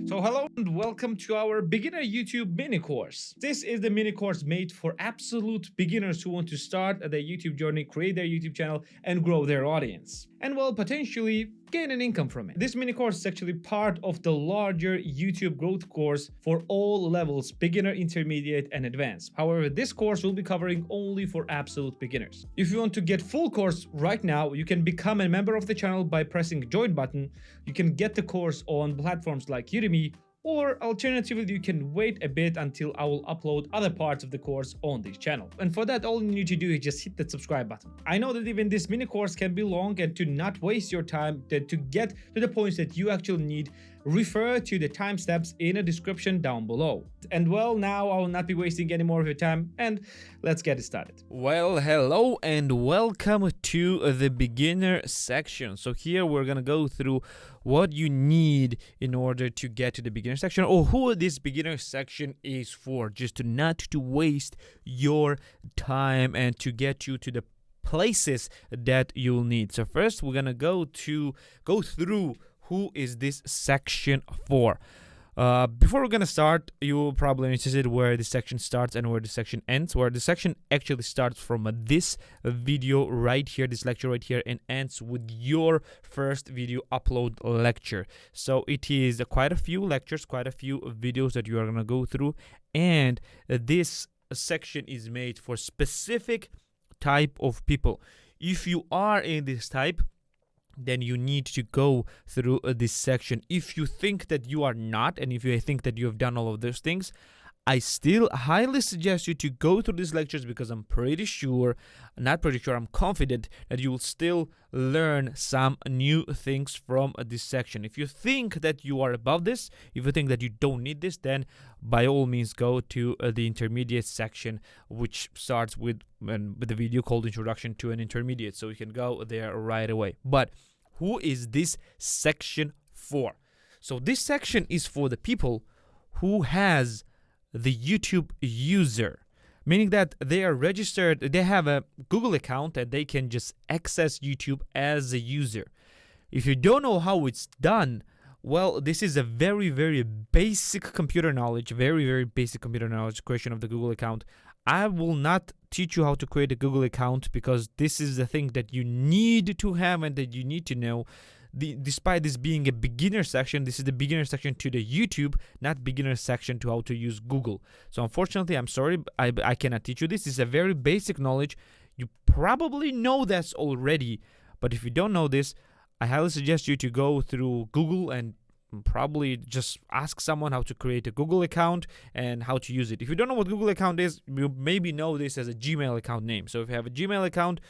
So hello and welcome to our beginner YouTube mini course. This is the mini course made for absolute beginners who want to start their YouTube journey, create their YouTube channel and grow their audience. And well, potentially gain an income from it. This mini course is actually part of the larger YouTube growth course for all levels, beginner, intermediate and advanced. However, this course will be covering only for absolute beginners. If you want to get full course right now, you can become a member of the channel by pressing join button. You can get the course on platforms like Udemy, or alternatively, you can wait a bit until I will upload other parts of the course on this channel. And for that, all you need to do is just hit that subscribe button. I know that even this mini course can be long, and to not waste your time, to get to the points that you actually need, refer to the timestamps in the description down below. And well, now I will not be wasting any more of your time, and let's get it started. Well, hello and welcome to the beginner section. So here we're gonna go through what you need in order to get to the beginner section, or who this beginner section is for, just to not to waste your time and to get you to the places that you'll need. So first we're gonna go through who is this section for. Before we're gonna start, you will probably interested where the section starts and where the section ends. Where the section actually starts from this video right here, this lecture right here, and ends with your first video upload lecture. So it is quite a few lectures, quite a few videos that you are gonna go through, and this section is made for specific type of people. If you are in this type, then you need to go through this section. If you think that you are not, and if you think that you have done all of those things, I still highly suggest you to go through these lectures, because I'm I'm confident that you will still learn some new things from this section. If you think that you are above this, if you think that you don't need this, then by all means go to the intermediate section, which starts with the video called Introduction to an Intermediate. So you can go there right away. But who is this section for? So this section is for the people who has the YouTube user, meaning that they are registered, they have a Google account and they can just access YouTube as a user. If you don't know how it's done, well, this is a very, very basic computer knowledge, creation of the Google account. I will not teach you how to create a Google account, because this is the thing that you need to have and that you need to know. Despite this being a beginner section, this is the beginner section to the YouTube, not beginner section to how to use Google. So unfortunately, I'm sorry, I cannot teach you this. This is a very basic knowledge. You probably know this already, but if you don't know this, I highly suggest you to go through Google and probably just ask someone how to create a Google account and how to use it. If you don't know what Google account is, you maybe know this as a Gmail account name. So if you have a Gmail account,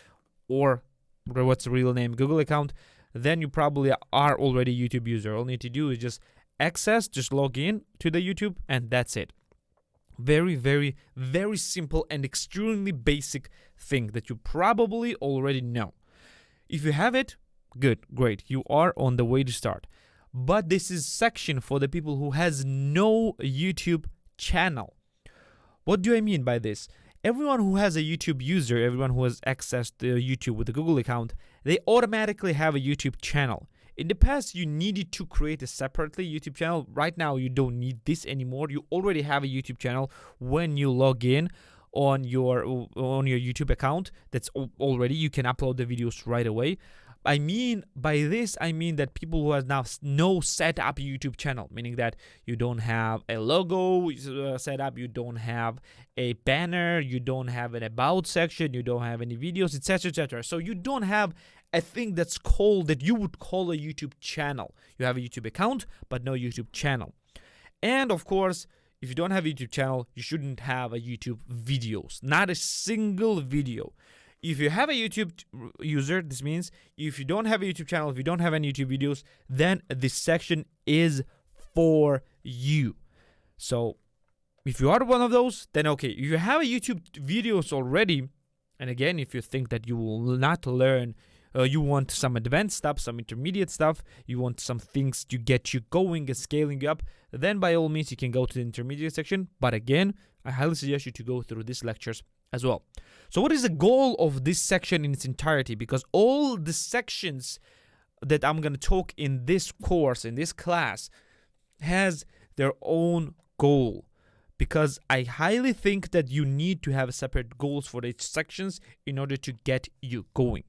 or what's the real name, Google account, then you probably are already a YouTube user. All you need to do is just log in to the YouTube, and that's it. Very, very, very simple and extremely basic thing that you probably already know. If you have it, good, great, you are on the way to start. But this is section for the people who has no YouTube channel. What do I mean by this? Everyone who has a YouTube user, everyone who has access to YouTube with a Google account, they automatically have a YouTube channel. In the past, you needed to create a separately YouTube channel. Right now, you don't need this anymore. You already have a YouTube channel when you log in on your YouTube account. That's already, you can upload the videos right away. By this, I mean that people who have now no set up YouTube channel, meaning that you don't have a logo set up, you don't have a banner, you don't have an about section, you don't have any videos, etc., etc. So you don't have a thing that you would call a YouTube channel. You have a YouTube account, but no YouTube channel. And of course, if you don't have a YouTube channel, you shouldn't have a YouTube videos, not a single video. If you have a YouTube user, this means if you don't have a YouTube channel, if you don't have any YouTube videos, then this section is for you. So if you are one of those, then okay. If you have a YouTube videos already, and again, if you think that you will not learn, you want some advanced stuff, some intermediate stuff, you want some things to get you going and scaling you up, then by all means you can go to the intermediate section. But again, I highly suggest you to go through these lectures as well. So what is the goal of this section in its entirety? Because all the sections that I'm going to talk in this course, in this class, has their own goal, because I highly think that you need to have separate goals for each sections in order to get you going.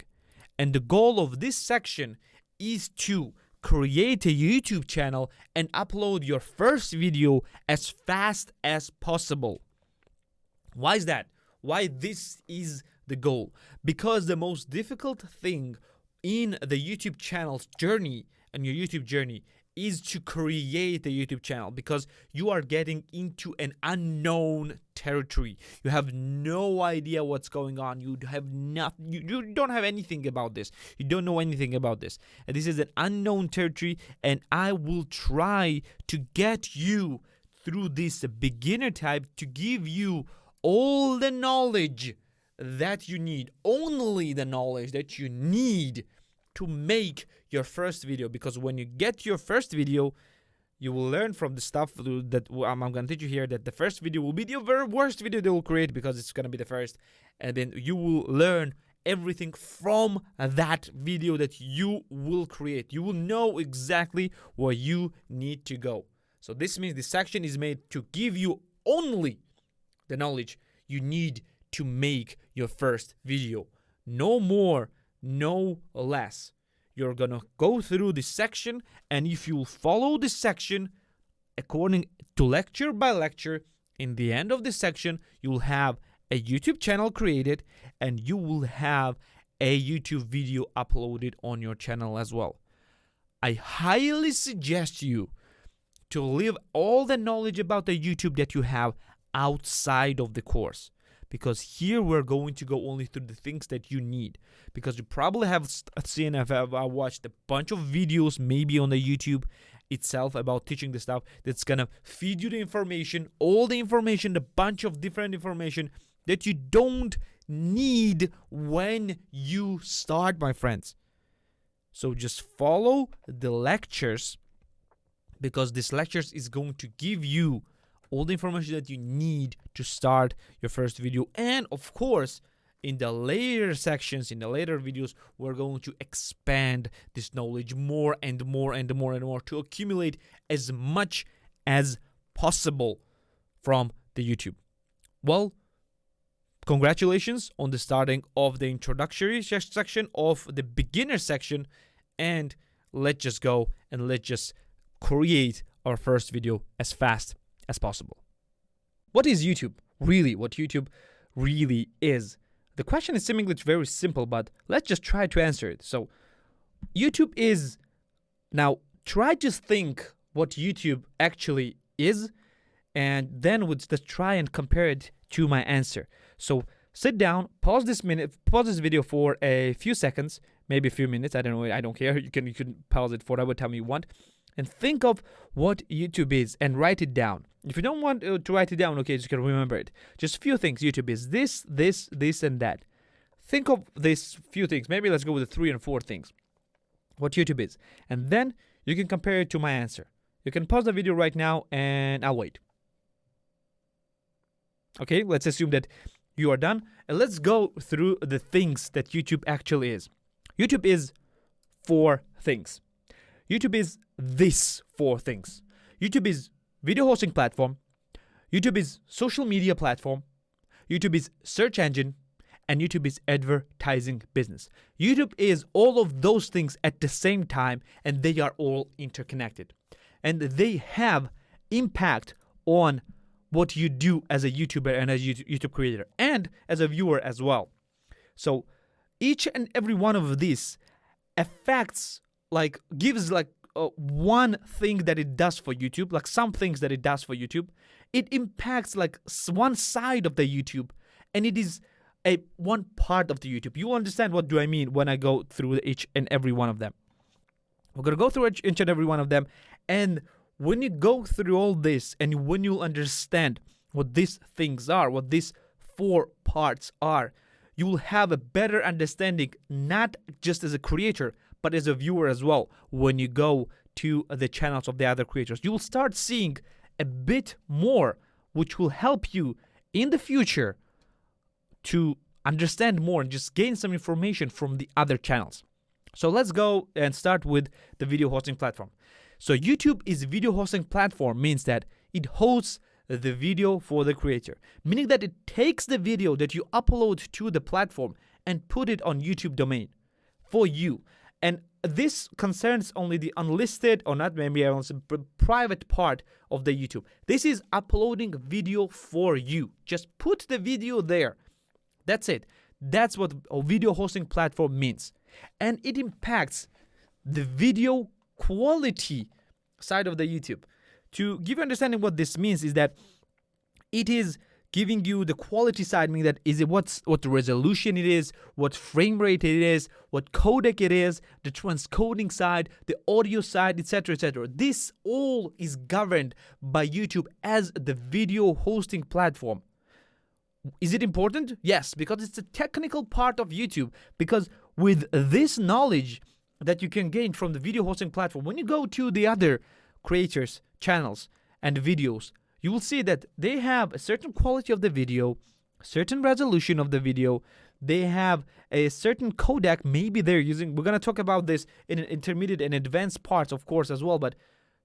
And the goal of this section is to create a YouTube channel and upload your first video as fast as possible. Why is that? Why this is the goal? Because the most difficult thing in the YouTube channel's journey and your YouTube journey is to create a YouTube channel, because you are getting into an unknown territory. You have no idea what's going on. You have nothing. You don't have anything about this. You don't know anything about this. And this is an unknown territory, and I will try to get you through this beginner type to give you all the knowledge that you need, only the knowledge that you need to make your first video. Because when you get your first video, you will learn from the stuff that I'm going to teach you here, that the first video will be the very worst video they will create, because it's going to be the first, and then you will learn everything from that video that you will create. You will know exactly where you need to go. So this means this section is made to give you only the knowledge you need to make your first video. No more, no less. You're gonna go through this section, and if you follow this section according to lecture by lecture, in the end of this section, you'll have a YouTube channel created, and you will have a YouTube video uploaded on your channel as well. I highly suggest you to leave all the knowledge about the YouTube that you have outside of the course, because here we're going to go only through the things that you need. Because you probably have seen, I've watched a bunch of videos maybe on the YouTube itself about teaching the stuff that's gonna feed you the information, all the information, a bunch of different information that you don't need when you start, my friends. So just follow the lectures, because this lectures is going to give you all the information that you need to start your first video. And of course, in the later sections, in the later videos, we're going to expand this knowledge more and more and more and more to accumulate as much as possible from the YouTube. Well, congratulations on the starting of the introductory section of the beginner section, and let's just go and let's just create our first video as fast as possible. What is YouTube? Really, what YouTube really is? The question is seemingly very simple, but let's just try to answer it. So, YouTube is, now try to think what YouTube actually is, and then let's try and compare it to my answer. So sit down, pause this video for a few seconds, maybe a few minutes. I don't know. I don't care. You can pause it for whatever time you want, and think of what YouTube is and write it down. If you don't want to write it down, okay, you can remember it. Just a few things. YouTube is this, and that. Think of these few things. Maybe let's go with the 3 and 4 things. What YouTube is. And then you can compare it to my answer. You can pause the video right now, and I'll wait. Okay, let's assume that you are done. And let's go through the things that YouTube actually is. YouTube is 4 things. YouTube is these 4 things. YouTube is video hosting platform. YouTube is social media platform. YouTube is search engine. And YouTube is advertising business. YouTube is all of those things at the same time, and they are all interconnected. And they have impact on what you do as a YouTuber and as a YouTube creator, and as a viewer as well. So each and every one of these affects, gives one thing that it does for YouTube, like some things that it does for YouTube. It impacts one side of the YouTube, and it is one part of the YouTube. You understand what do I mean when I go through each and every one of them. We're going to go through each and every one of them, and when you go through all this, and when you understand what these things are, what these 4 parts are, you will have a better understanding, not just as a creator, but as a viewer as well. When you go to the channels of the other creators, you will start seeing a bit more, which will help you in the future to understand more and just gain some information from the other channels. So let's go and start with the video hosting platform. So YouTube is a video hosting platform, means that it hosts the video for the creator, meaning that it takes the video that you upload to the platform and put it on YouTube domain for you. And this concerns only the unlisted, or not maybe private part of the YouTube. This is uploading video for you. Just put the video there. That's it. That's what a video hosting platform means. And it impacts the video quality side of the YouTube. To give you understanding what this means is that it is giving you the quality side, meaning that is it what the resolution it is, what frame rate it is, what codec it is, the transcoding side, the audio side, etc., etc. This all is governed by YouTube as the video hosting platform. Is it important? Yes, because it's a technical part of YouTube. Because with this knowledge that you can gain from the video hosting platform, when you go to the other creators' channels and videos, you will see that they have a certain quality of the video, certain resolution of the video. They have a certain codec maybe they're using. We're going to talk about this in intermediate and advanced parts, of course, as well. But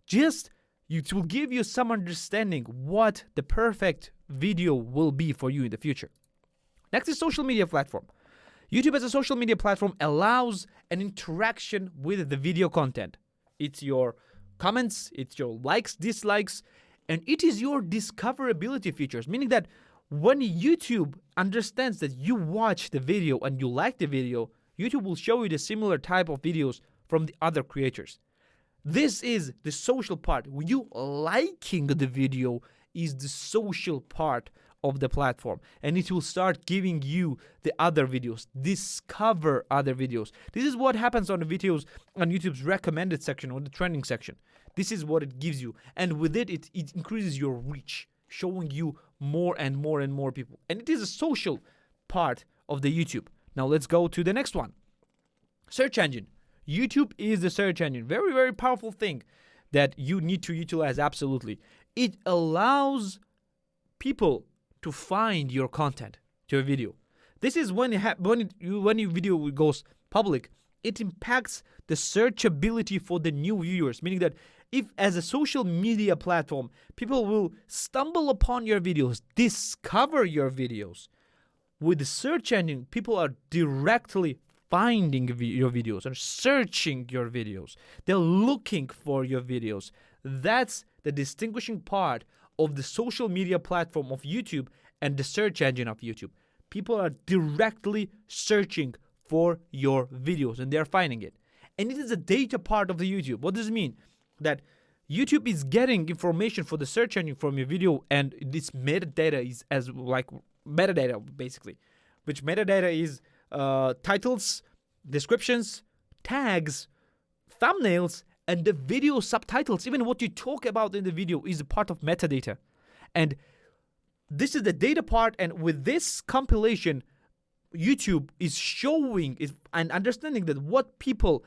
just it will give you some understanding what the perfect video will be for you in the future. Next is social media platform. YouTube as a social media platform allows an interaction with the video content. It's your comments, it's your likes, dislikes, and it is your discoverability features, meaning that when YouTube understands that you watch the video and you like the video, YouTube will show you the similar type of videos from the other creators. This is the social part. You liking the video is the social part of the platform, and it will start giving you the other videos, discover other videos. This is what happens on the videos on YouTube's recommended section or the trending section. This is what it gives you, and with it increases your reach, showing you more and more and more people. And it is a social part of the YouTube. Now let's go to the next one. Search engine. YouTube is the search engine. Very, very powerful thing that you need to utilize absolutely. It allows people to find your content, to a video. This is when your video goes public, it impacts the searchability for the new viewers, meaning that if as a social media platform, people will stumble upon your videos, discover your videos. With the search engine, people are directly finding your videos and searching your videos. They're looking for your videos. That's the distinguishing part of the social media platform of YouTube and the search engine of YouTube. People are directly searching for your videos and they're finding it. And it is a data part of the YouTube. What does it mean? That YouTube is getting information for the search engine from your video, and this metadata is as like metadata basically, which metadata is titles, descriptions, tags, thumbnails, and the video subtitles. Even what you talk about in the video is a part of metadata. And this is the data part, and with this compilation, YouTube is showing and understanding that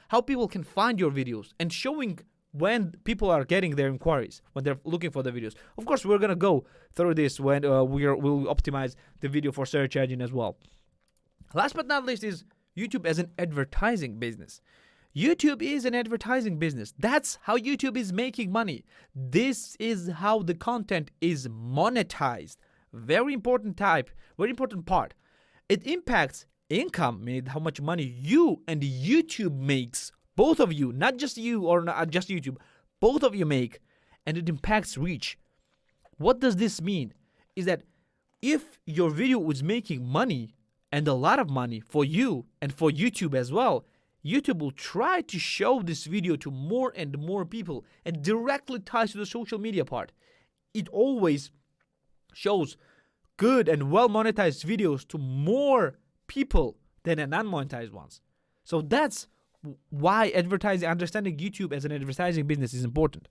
how people can find your videos, and showing when people are getting their inquiries, when they're looking for the videos. Of course, we're gonna go through this when we'll optimize the video for search engine as well. Last but not least is YouTube as an advertising business. YouTube is an advertising business. That's how YouTube is making money. This is how the content is monetized. Very important part. It impacts income, meaning how much money you and YouTube makes. Both of you, not just you or not just YouTube, both of you make, and it impacts reach. What does this mean? Is that if your video is making money, and a lot of money for you and for YouTube as well, YouTube will try to show this video to more and more people, and directly ties to the social media part. It always shows good and well monetized videos to more people than the non-monetized ones. So that's why understanding YouTube as an advertising business is important.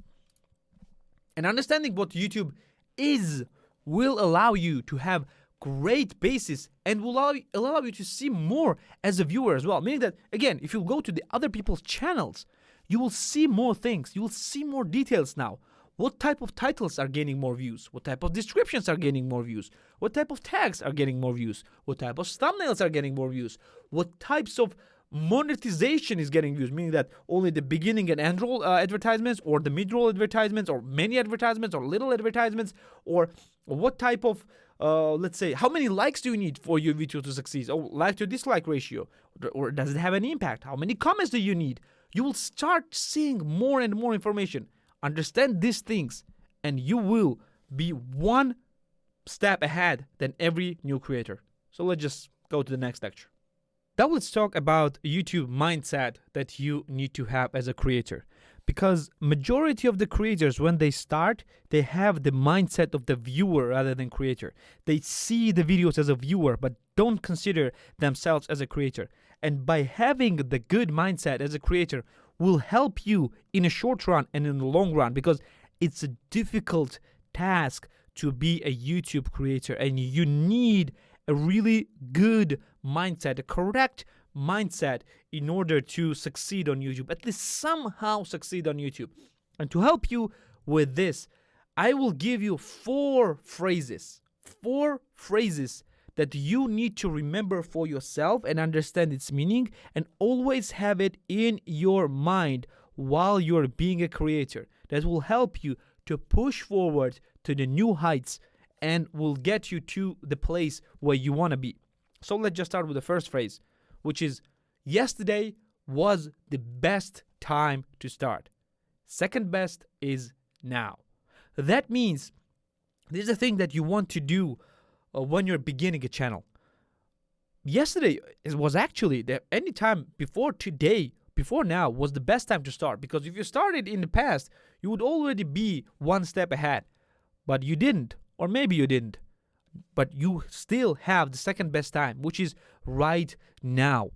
And understanding what YouTube is will allow you to have great basis and will allow you to see more as a viewer as well. Meaning that, again, if you go to the other people's channels, you will see more things. You will see more details now. What type of titles are gaining more views? What type of descriptions are gaining more views? What type of tags are getting more views? What type of thumbnails are getting more views? What types of monetization is getting views, meaning that only the beginning and end roll advertisements, or the mid roll advertisements, or many advertisements, or little advertisements, or what type of let's say, how many likes do you need for your video to succeed? Oh, like to dislike ratio, or does it have any impact? How many comments do you need? You will start seeing more and more information. Understand these things, and you will be one step ahead than every new creator. So let's just go to the next lecture. Now let's talk about YouTube mindset that you need to have as a creator. Because majority of the creators, when they start, they have the mindset of the viewer rather than creator. They see the videos as a viewer, but don't consider themselves as a creator. And by having the good mindset as a creator will help you in a short run and in the long run, because it's a difficult task to be a YouTube creator, and you need a really good mindset, a correct mindset, in order to succeed on YouTube, at least somehow succeed on YouTube. And to help you with this, I will give you four phrases that you need to remember for yourself and understand its meaning, and always have it in your mind while you're being a creator. That will help you to push forward to the new heights and will get you to the place where you want to be. So let's just start with the first phrase, which is, yesterday was the best time to start. Second best is now. That means this is a thing that you want to do when you're beginning a channel. Yesterday was actually any time before today, before now, was the best time to start. Because if you started in the past, you would already be one step ahead. But you didn't, or maybe you didn't. But you still have the second best time, which is right now.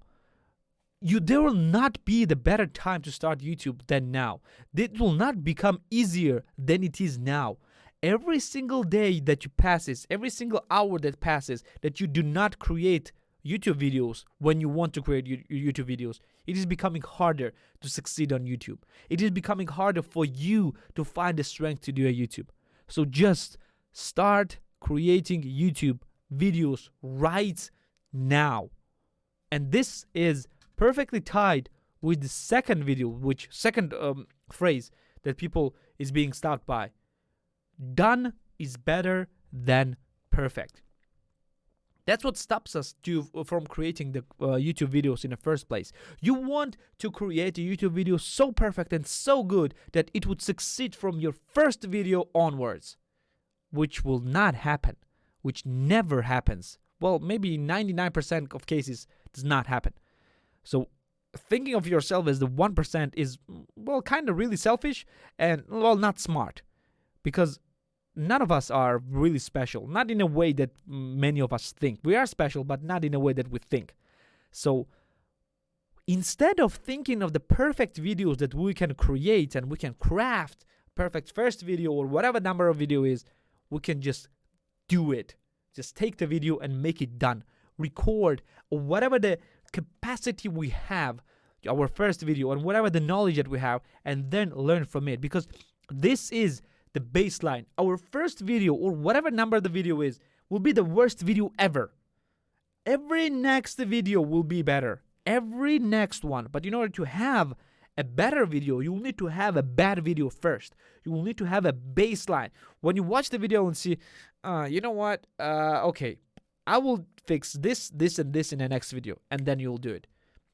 There will not be the better time to start YouTube than now. It will not become easier than it is now. Every single day that you passes, every single hour that passes, that you do not create YouTube videos when you want to create YouTube videos, it is becoming harder to succeed on YouTube. It is becoming harder for you to find the strength to do a YouTube. So just start creating YouTube videos right now. And this is perfectly tied with the second phrase that people is being stopped by. Done is better than perfect. That's what stops us from creating the YouTube videos in the first place. You want to create a YouTube video so perfect and so good that it would succeed from your first video onwards, which will not happen, which never happens. Well, maybe 99% of cases does not happen. So thinking of yourself as the 1% is, well, kind of really selfish and, well, not smart. Because none of us are really special. Not in a way that many of us think. We are special, but not in a way that we think. So instead of thinking of the perfect videos that we can create and we can craft, perfect first video or whatever number of video is, we can just do it. Just take the video and make it done. Record, or whatever the capacity we have, our first video, and whatever the knowledge that we have, and then learn from it. Because this is the baseline. Our first video, or whatever number the video is, will be the worst video ever. Every next video will be better. Every next one. But in order to have a better video, you will need to have a bad video first. You will need to have a baseline. When you watch the video and see, you know what, okay, I will fix this, this, and this in the next video, and then you'll do it.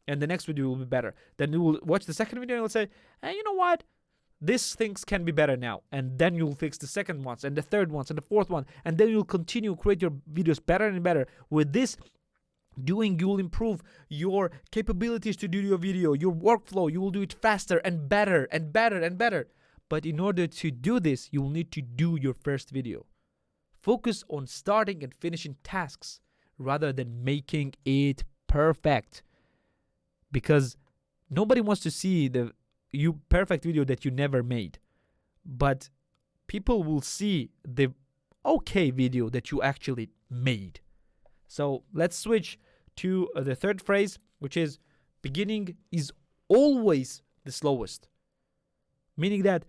And the next video will be better. Then you will watch the second video and you'll say, hey, you know what, these things can be better now. And then you'll fix the second ones, and the third ones, and the fourth one, and then you'll continue to create your videos better and better. With this doing, you will improve your capabilities to do your video, your workflow. You will do it faster and better and better and better. But in order to do this, you will need to do your first video. Focus on starting and finishing tasks rather than making it perfect. Because nobody wants to see the perfect video that you never made. But people will see the okay video that you actually made. So let's switch to the third phrase, which is beginning is always the slowest. Meaning that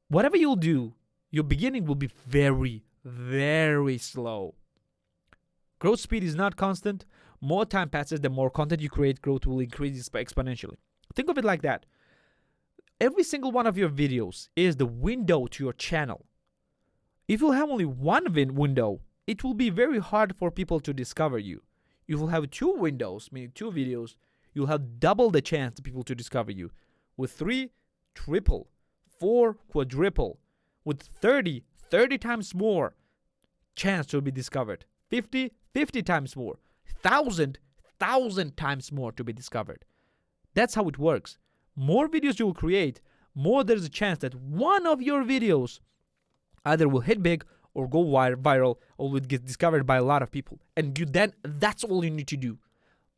whatever you'll do, your beginning will be very, very slow. Growth speed is not constant, More time passes, the more content you create, growth will increase exponentially. Think of it like that. Every single one of your videos is the window to your channel. If you have only one window, it will be very hard for people to discover you. If you have 2 windows, meaning 2 videos, you'll have double the chance of people to discover you. With 3, triple. 4, quadruple. With 30 times more chance to be discovered. 50 times more. 1,000 times more to be discovered. That's how it works. More videos you will create, more there's a chance that one of your videos either will hit big or go viral or will get discovered by a lot of people. And that's all you need to do.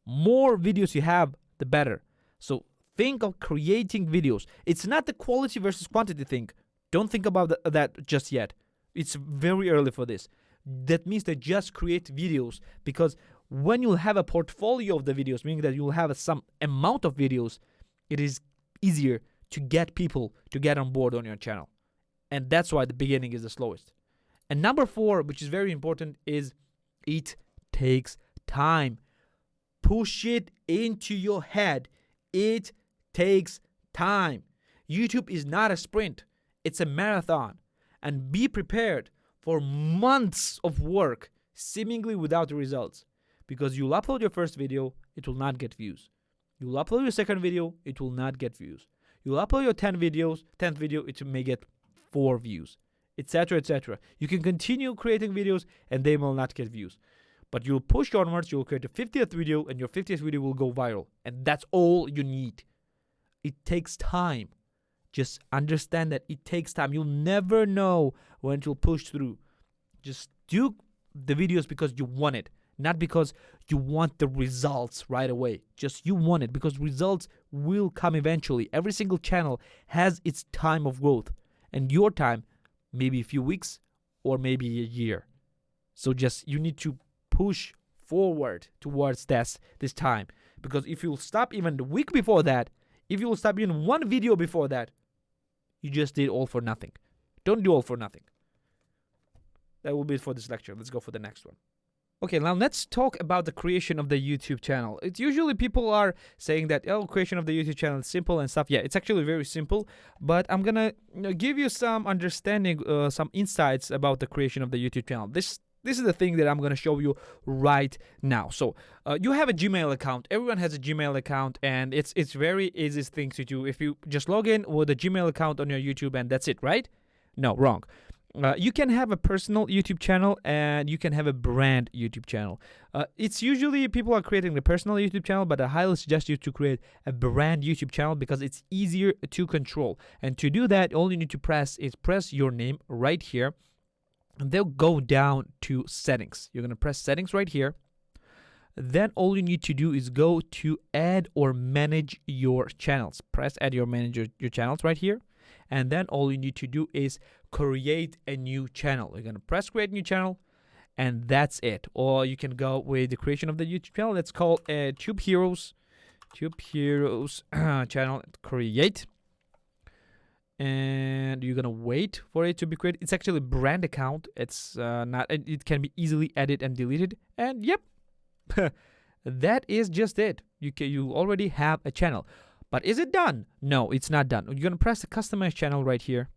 More videos you have, the better. So think of creating videos. It's not the quality versus quantity thing. Don't think about that just yet. It's very early for this. That means that just create videos, because when you'll have a portfolio of the videos, meaning that you'll have some amount of videos, it is easier to get people to get on board on your channel. And that's why the beginning is the slowest. And number 4, which is very important, is it takes time. Push it into your head. It takes time. YouTube is not a sprint. It's a marathon. And be prepared for months of work seemingly without results. Because you'll upload your first video, it will not get views. You'll upload your second video, it will not get views. You'll upload your 10th video, it may get 4 views, etc., etc. You can continue creating videos and they will not get views. But you'll push onwards, you'll create a 50th video and your 50th video will go viral. And that's all you need. It takes time. Just understand that it takes time. You'll never know when it will push through. Just do the videos because you want it, not because you want the results right away. Just you want it because results will come eventually. Every single channel has its time of growth. And your time, maybe a few weeks or maybe a year. So just you need to push forward towards this time. Because if you'll stop even the week before that, if you'll stop even one video before that, you just did all for nothing. Don't do all for nothing. That will be it for this lecture. Let's go for the next one. Okay, now let's talk about the creation of the YouTube channel. It's usually people are saying that, oh, creation of the YouTube channel is simple and stuff. Yeah, it's actually very simple, but I'm gonna give you some understanding, some insights about the creation of the YouTube channel. This is the thing that I'm gonna show you right now. So you have a Gmail account. Everyone has a Gmail account, and it's very easy thing to do. If you just log in with a Gmail account on your YouTube and that's it, right? No, wrong. You can have a personal YouTube channel and you can have a brand YouTube channel. It's usually people are creating the personal YouTube channel, but I highly suggest you to create a brand YouTube channel because it's easier to control. And to do that, all you need to press is press your name right here, and they'll go down to settings. You're going to press settings right here. Then all you need to do is go to add or manage your channels. Press add or manage your channels right here. And then all you need to do is create a new channel. You're going to press create new channel, and that's it. Or you can go with the creation of the YouTube channel. Let's call Tube Heroes channel, create. And you're going to wait for it to be created. It's actually a brand account. It's not, it can be easily edited and deleted. And yep, that is just it. You already have a channel. But is it done? No, it's not done. You're going to press the customize channel right here.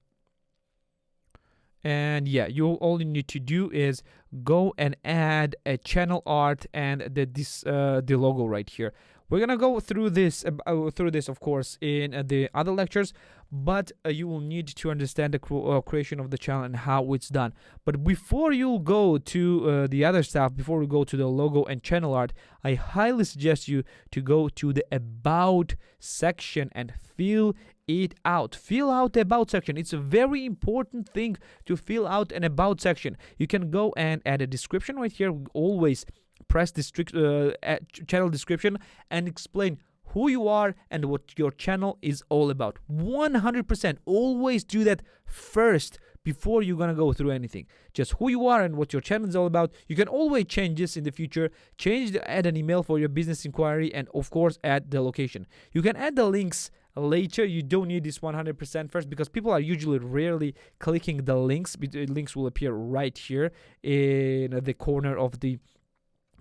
And yeah, all you need to do is go and add a channel art and the logo right here. We're going to go through this, of course, in the other lectures, but you will need to understand the creation of the channel and how it's done. But before you go to the other stuff, before we go to the logo and channel art, I highly suggest you to go to the About section and fill it out. Fill out the About section. It's a very important thing to fill out an About section. You can go and add a description right here. Always press this channel description and explain who you are and what your channel is all about. 100%. Always do that first before you're gonna go through anything. Just who you are and what your channel is all about. You can always change this in the future. Add an email for your business inquiry, and of course add the location. You can add the links later. You don't need this 100% first because people are usually rarely clicking the links. Links will appear right here in the corner of the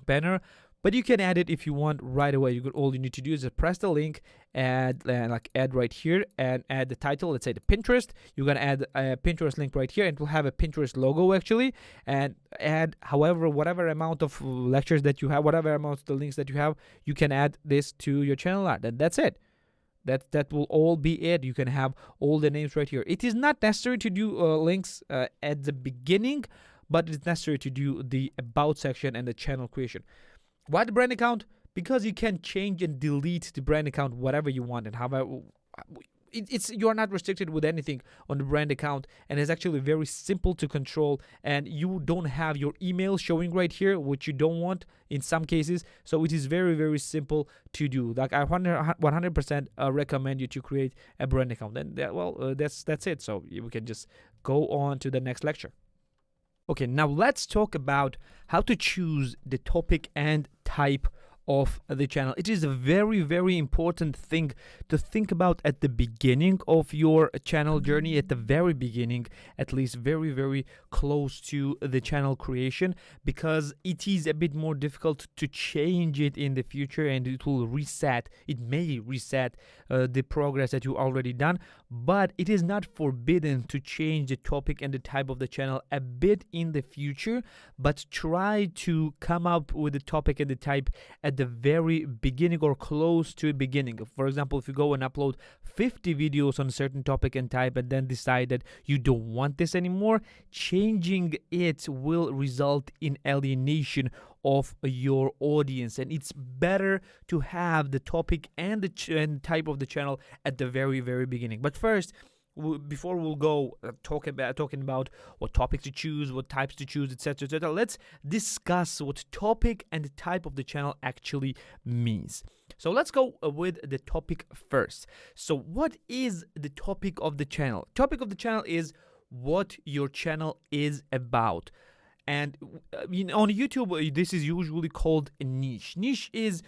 banner. But you can add it if you want right away. All you need to do is just press the link, add right here, and add the title. Let's say the Pinterest. You're gonna add a Pinterest link right here, and it will have a Pinterest logo actually, and add whatever amount of lectures that you have, whatever amount of the links that you have. You can add this to your channel art, and that's it. That will all be it. You can have all the names right here. It is not necessary to do links at the beginning, but it's necessary to do the about section and the channel creation. Why the brand account? Because you can change and delete the brand account whatever you want, and however you are not restricted with anything on the brand account, and it's actually very simple to control, and you don't have your email showing right here, which you don't want in some cases. So it is very, very simple to do. Like I 100% recommend you to create a brand account, and that's it. So we can just go on to the next lecture. Okay, now let's talk about how to choose the topic and type of the channel. It is a very, very important thing to think about at the beginning of your channel journey, at the very beginning, at least very, very close to the channel creation, because it is a bit more difficult to change it in the future, and it may reset the progress that you already done. But it is not forbidden to change the topic and the type of the channel a bit in the future, but try to come up with the topic and the type at the very beginning or close to the beginning. For example, if you go and upload 50 videos on a certain topic and type, and then decide that you don't want this anymore, changing it will result in alienation of your audience, and it's better to have the topic and the type of the channel at the very, very beginning. But first, before we'll go talking about what topics to choose, what types to choose, etc., etc., let's discuss what topic and the type of the channel actually means. So let's go with the topic first. So what is the topic of the channel? Topic of the channel is what your channel is about. And on YouTube, this is usually called a niche. Niche is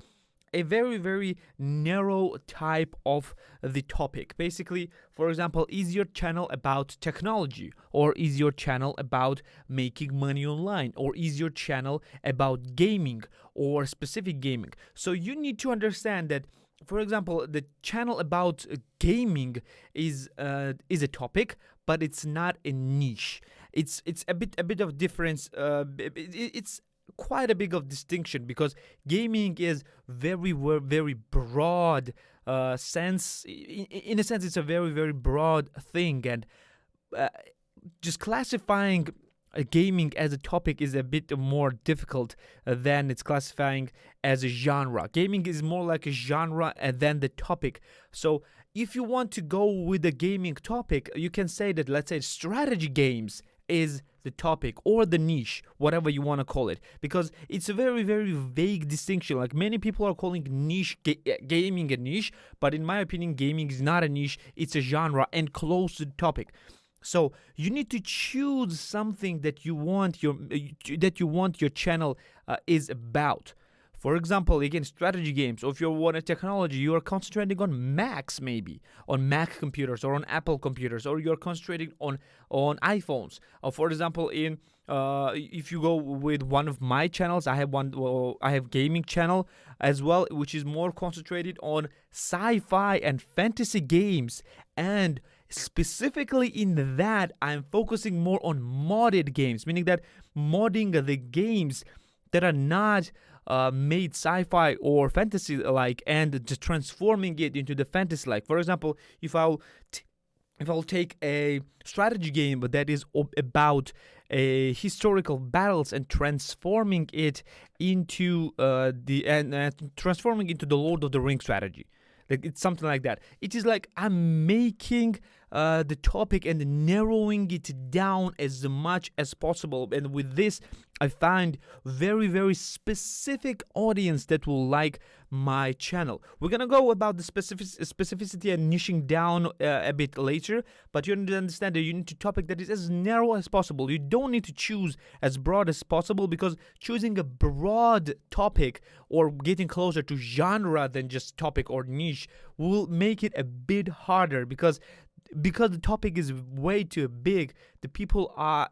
a very, very narrow type of the topic. Basically, for example, is your channel about technology, or is your channel about making money online, or is your channel about gaming or specific gaming? So you need to understand that, for example, the channel about gaming is a topic, but it's not a niche. It's a bit of difference. It's quite a big of distinction, because gaming is very broad sense. In a sense, it's a very, very broad thing, and just classifying gaming as a topic is a bit more difficult than it's classifying as a genre. Gaming is more like a genre than the topic. So if you want to go with a gaming topic, you can say that, let's say, strategy games is the topic, or the niche, whatever you want to call it, because it's a very, very vague distinction. Like, many people are calling niche gaming a niche, but in my opinion, gaming is not a niche, it's a genre and close to the topic. So you need to choose something that you want your channel is about. For example, again, strategy games, or if you want a technology, you are concentrating on Macs, maybe on Mac computers or on Apple computers, or you're concentrating on iPhones. Or for example, if you go with one of my channels, I have gaming channel as well, which is more concentrated on sci-fi and fantasy games, and specifically in that, I'm focusing more on modded games, meaning that modding the games that are not made sci-fi or fantasy like, and just transforming it into the fantasy like. For example, if I'll take a strategy game that is about historical battles and transforming it into transforming into the Lord of the Rings strategy. Like, it's something like that. It is like I'm making the topic and narrowing it down as much as possible. And with this, I find very, very specific audience that will like my channel. We're gonna go about the specificity and niching down a bit later, but you need to understand that you need a topic that is as narrow as possible. You don't need to choose as broad as possible, because choosing a broad topic or getting closer to genre than just topic or niche will make it a bit harder, because because the topic is way too big, the people are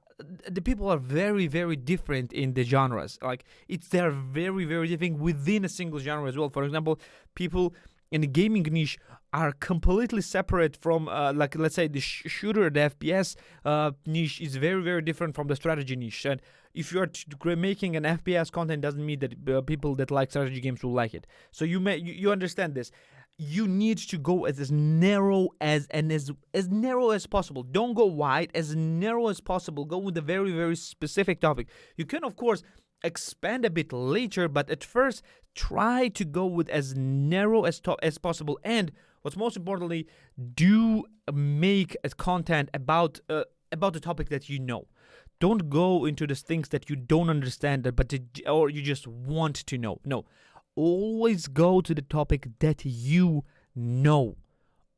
very, very different in the genres. Like they're very, very different within a single genre as well. For example, people in the gaming niche are completely separate from like, let's say, the shooter, the FPS niche is very, very different from the strategy niche. And if you're making an FPS content, doesn't mean that people that like strategy games will like it. So you understand this. You need to go as narrow as narrow as possible. Don't go wide, as narrow as possible. Go with a very, very specific topic. You can, of course, expand a bit later, but at first try to go with as narrow as possible. And what's most importantly, do make a content about the topic that you know. Don't go into the things that you don't understand, or you just want to know. No, always go to the topic that you know.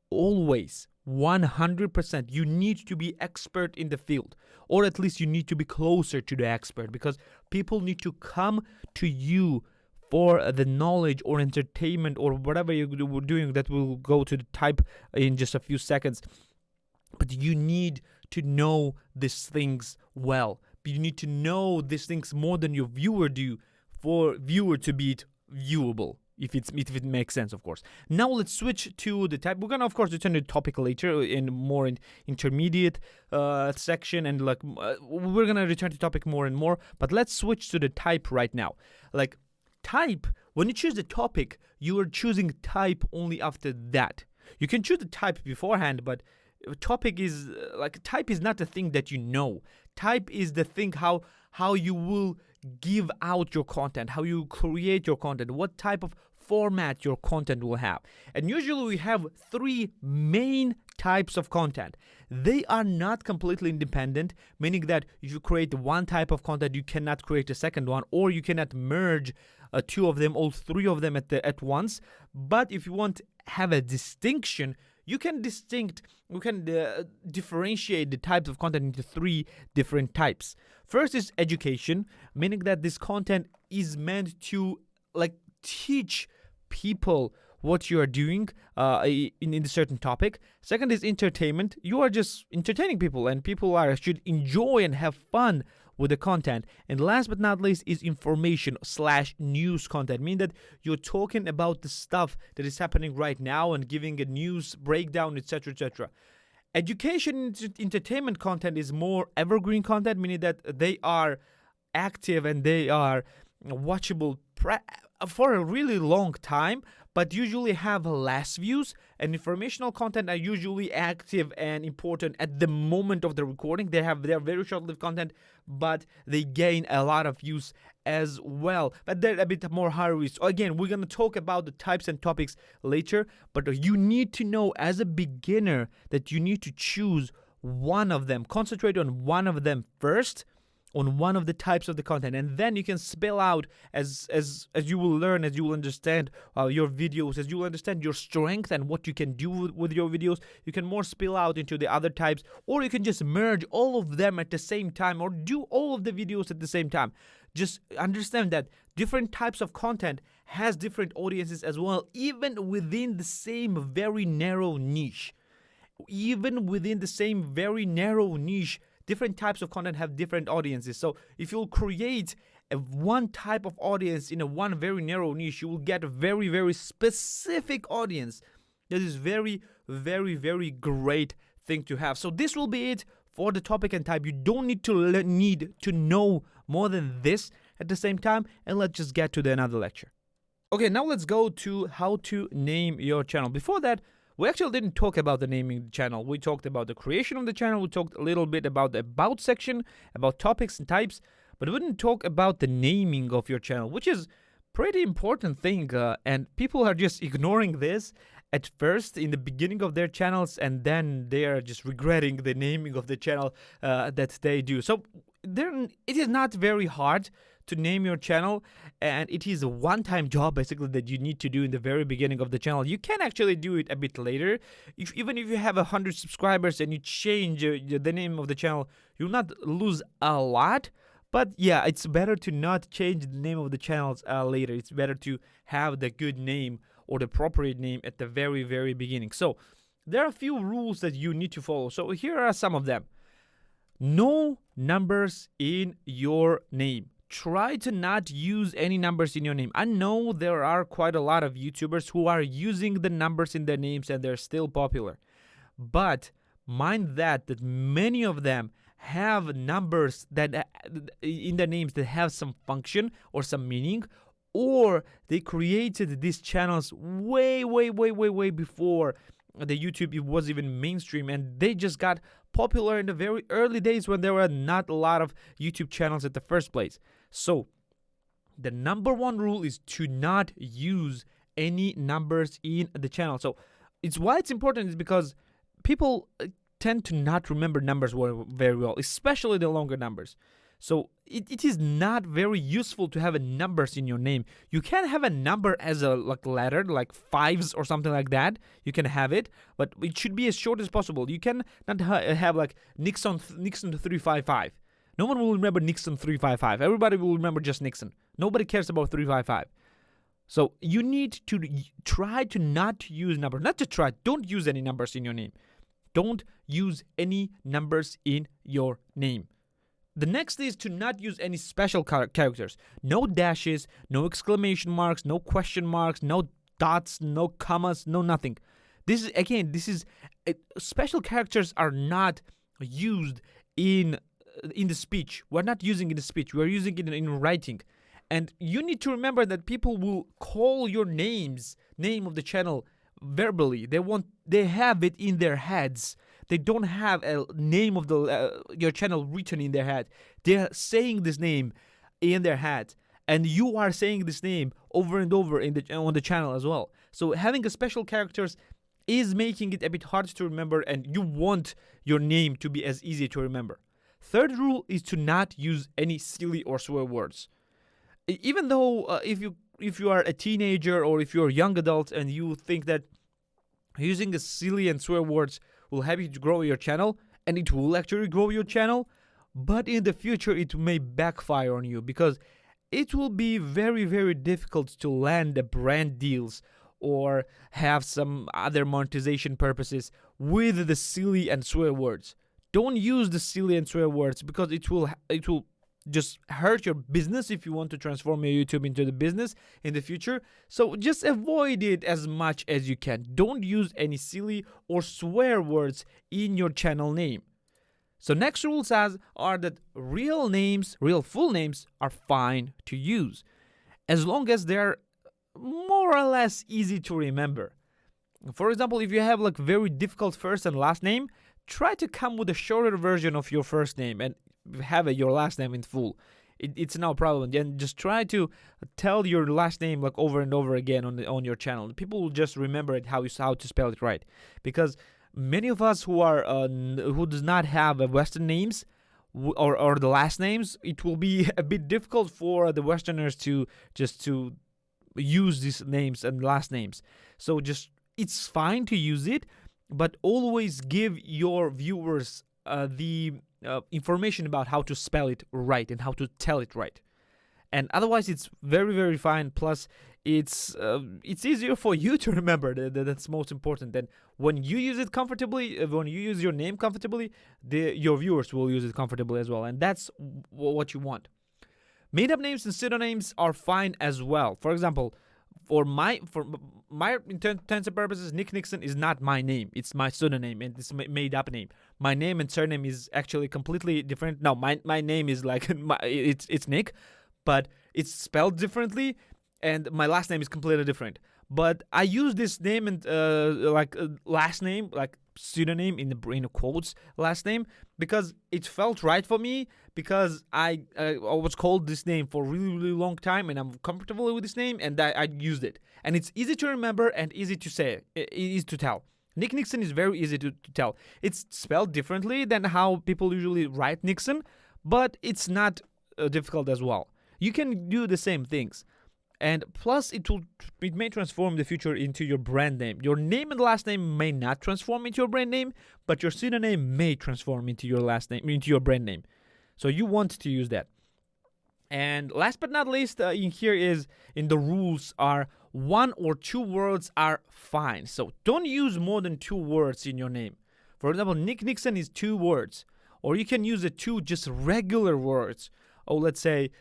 Always. 100%. You need to be expert in the field, or at least you need to be closer to the expert, because people need to come to you for the knowledge or entertainment or whatever you're doing, that will go to the type in just a few seconds. But you need to know these things well. You need to know these things more than your viewer do, for viewer to be viewable. If it makes sense, of course. Now let's switch to the type. We're gonna, of course, return to the topic later in more intermediate section, and we're gonna return to topic more and more. But let's switch to the type right now. Like type, when you choose the topic, you are choosing type only after that. You can choose the type beforehand, but topic is type is not the thing that you know. Type is the thing how you will give out your content, how you create your content, what type of format your content will have. And usually we have three main types of content. They are not completely independent, meaning that if you create one type of content, you cannot create a second one, or you cannot merge two of them, all three of them at once. But if you want to have a distinction, you can differentiate the types of content into three different types. First is education, meaning that this content is meant to teach people what you are doing in a certain topic. Second is entertainment. You are just entertaining people, and people should enjoy and have fun with the content. And last but not least is information/news content, meaning that you're talking about the stuff that is happening right now and giving a news breakdown, etc., etc. Education entertainment content is more evergreen content, meaning that they are active and they are watchable for a really long time, but usually have less views. And informational content are usually active and important at the moment of the recording. They are very short-lived content, but they gain a lot of views as well. But they're a bit more high risk. Again, we're gonna talk about the types and topics later, but you need to know as a beginner that you need to choose one of them. Concentrate on one of them first, on one of the types of the content, and then you can spill out as you will learn, as you will understand your videos, as you will understand your strength and what you can do with your videos. You can more spill out into the other types, or you can just merge all of them at the same time, or do all of the videos at the same time. Just understand that different types of content has different audiences as well, even within the same very narrow niche. Even within the same very narrow niche, different types of content have different audiences. So if you'll create one type of audience in one very narrow niche, you will get a very, very specific audience. That is very, very, very great thing to have. So this will be it for the topic and type. You don't need to know more than this at the same time. And let's just get to another lecture. Okay, now let's go to how to name your channel. Before that, we actually didn't talk about the naming the channel. We talked about the creation of the channel. We talked a little bit about the about section, about topics and types, but we didn't talk about the naming of your channel, which is pretty important thing. And people are just ignoring this at first in the beginning of their channels, and then they are just regretting the naming of the channel that they do. So it is not very hard to name your channel, and it is a one-time job basically that you need to do in the very beginning of the channel. You can actually do it a bit later. Even if you have 100 subscribers and you change the name of the channel, you'll not lose a lot. But yeah, it's better to not change the name of the channels later. It's better to have the good name or the appropriate name at the very, very beginning. So there are a few rules that you need to follow. So here are some of them. No numbers in your name. Try to not use any numbers in your name. I know there are quite a lot of YouTubers who are using the numbers in their names and they're still popular. But mind that many of them have numbers that in their names that have some function or some meaning, or they created these channels way before the YouTube was even mainstream, and they just got popular in the very early days when there were not a lot of YouTube channels at the first place. So the number one rule is to not use any numbers in the channel. So it's why it's important is because people tend to not remember numbers very well, especially the longer numbers. So it is not very useful to have a numbers in your name. You can have a number as a letter, like fives or something like that. You can have it, but it should be as short as possible. You can not have like Nyxson 355. No one will remember Nyxson 355. Everybody will remember just Nyxson. Nobody cares about 355. So you need to try to not use numbers. Not to try. Don't use any numbers in your name. Don't use any numbers in your name. The next is to not use any special characters. No dashes, no exclamation marks, no question marks, no dots, no commas, no nothing. This is special characters are not used in the speech. We're not using it in the speech. We're using it in writing. And you need to remember that people will call your name of the channel verbally. They have it in their heads. They don't have a name of your channel written in their head. They're saying this name in their head, and you are saying this name over and over on the channel as well. So having a special characters is making it a bit hard to remember, and you want your name to be as easy to remember. Third rule is to not use any silly or swear words. Even though if you are a teenager or if you're a young adult and you think that using a silly and swear words will help you to grow your channel, and it will actually grow your channel, but in the future it may backfire on you because it will be very difficult to land the brand deals or have some other monetization purposes with the silly and swear words. Don't use the silly and swear words because it will just hurt your business if you want to transform your YouTube into the business in the future. So just avoid it as much as you can. Don't use any silly or swear words in your channel name. So next rules are that real full names are fine to use, as long as they're more or less easy to remember. For example, if you have like very difficult first and last name, try to come with a shorter version of your first name and have your last name in full. It's no problem. Then just try to tell your last name like over and over again on your channel. People will just remember it how to spell it right. Because many of us who does not have Western names or the last names, it will be a bit difficult for the Westerners to use these names and last names. So it's fine to use it, but always give your viewers the information about how to spell it right and how to tell it right. And otherwise it's very fine. Plus it's easier for you to remember. That's most important. And when you use it comfortably, when you use your name comfortably, your viewers will use it comfortably as well, and that's what you want. Made up names and pseudonyms are fine as well. For example, for my intents and purposes, Nick Nyxson is not my name. It's my pseudonym, and it's made up name. My name and surname is actually completely different. No, my name is like it's Nick, but it's spelled differently, and my last name is completely different. But I use this name and last name, like pseudonym in the quotes last name, because it felt right for me, because I was called this name for a really long time and I'm comfortable with this name, and I used it, and it's easy to remember and easy to say, easy to tell. Nick Nyxson is very easy to tell. It's spelled differently than how people usually write Nyxson, but it's not difficult as well. You can do the same things. And plus, it may transform in the future into your brand name. Your name and last name may not transform into your brand name, but your pseudonym may transform into your last name, into your brand name. So you want to use that. And last but not least, in here is in the rules are 1 or 2 words are fine. So don't use more than 2 words in your name. For example, Nick Nyxson is 2 words, or you can use the 2 just regular words. Or let's say,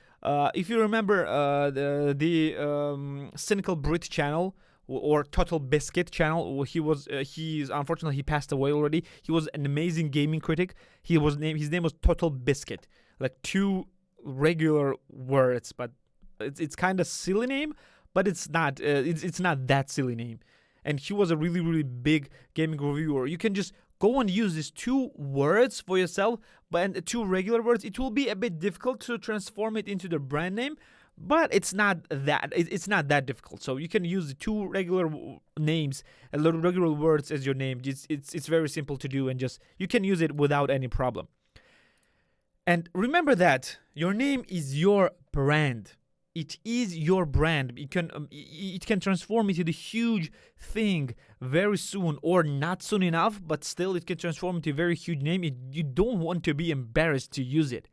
if you remember the Cynical Brit channel or Total Biscuit channel, he's unfortunately he passed away already. He was an amazing gaming critic. His name was Total Biscuit, like 2 regular words, but it's kind of silly name, but it's not that silly name. And he was a really big gaming reviewer. You can just go and use these 2 words for yourself, but 2 regular words. It will be a bit difficult to transform it into the brand name, but it's not that difficult. So you can use the 2 regular names and regular words as your name. It's very simple to do, and just you can use it without any problem. And remember that your name is your brand. It is your brand. It can transform into the huge thing very soon, or not soon enough, but still it can transform into a very huge name. You don't want to be embarrassed to use it.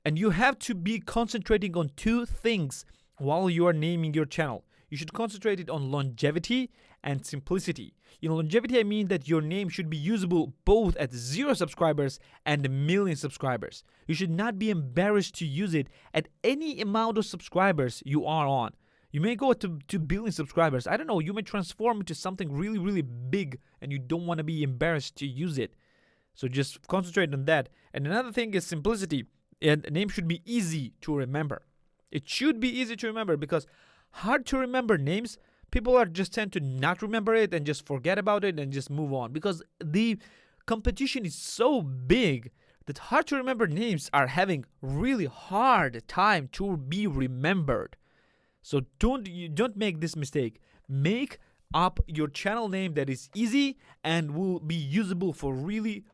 And you have to be concentrating on 2 things while you are naming your channel. You should concentrate it on longevity and simplicity. In longevity, I mean that your name should be usable both at 0 subscribers and 1 million subscribers. You should not be embarrassed to use it at any amount of subscribers you are on. You may go to 2 billion subscribers. I don't know, you may transform into something really big, and you don't want to be embarrassed to use it. So just concentrate on that. And another thing is simplicity. And a name should be easy to remember. It should be easy to remember, because hard to remember names, people are just tend to not remember it and just forget about it and just move on, because the competition is so big that hard to remember names are having really hard time to be remembered. So don't make this mistake. Make up your channel name that is easy and will be usable for really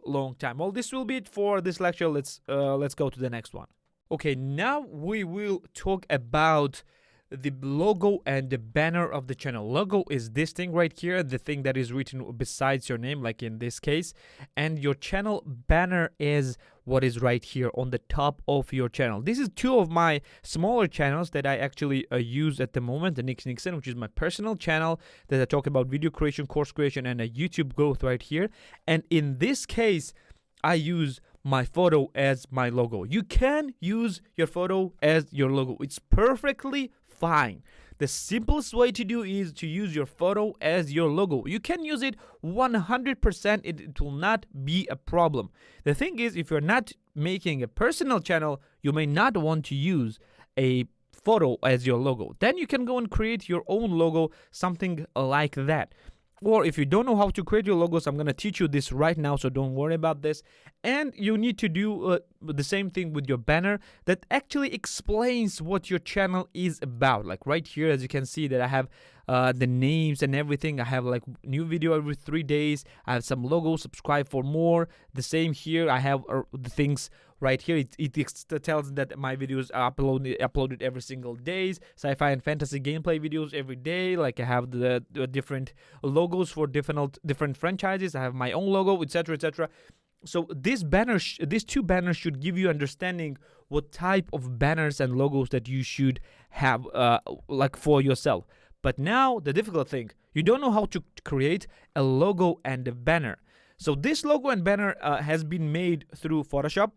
long time. Well, this will be it for this lecture. Let's go to the next one. Okay, now we will talk about the logo and the banner of the channel. Logo is this thing right here, the thing that is written besides your name, like in this case. And your channel banner is what is right here on the top of your channel. This is 2 of my smaller channels that I actually use at the moment. The Nick Nyxson, which is my personal channel that I talk about video creation, course creation, and a YouTube growth right here. And in this case, I use my photo as my logo. You can use your photo as your logo. It's perfectly fine. The simplest way to do is to use your photo as your logo. You can use it 100%. It will not be a problem. The thing is, if you're not making a personal channel, you may not want to use a photo as your logo. Then you can go and create your own logo, something like that. Or if you don't know how to create your logos, I'm going to teach you this right now, so don't worry about this. And you need to do the same thing with your banner that actually explains what your channel is about. Like right here, as you can see that I have the names and everything. I have like new video every 3 days. I have some logos, subscribe for more. The same here, I have the things right here. It tells that my videos are uploaded every single day. Sci-fi and fantasy gameplay videos every day. Like I have the different logos for different franchises. I have my own logo, etc., etc. So these 2 banners should give you understanding what type of banners and logos that you should have like for yourself. But now the difficult thing, you don't know how to create a logo and a banner. So this logo and banner has been made through Photoshop.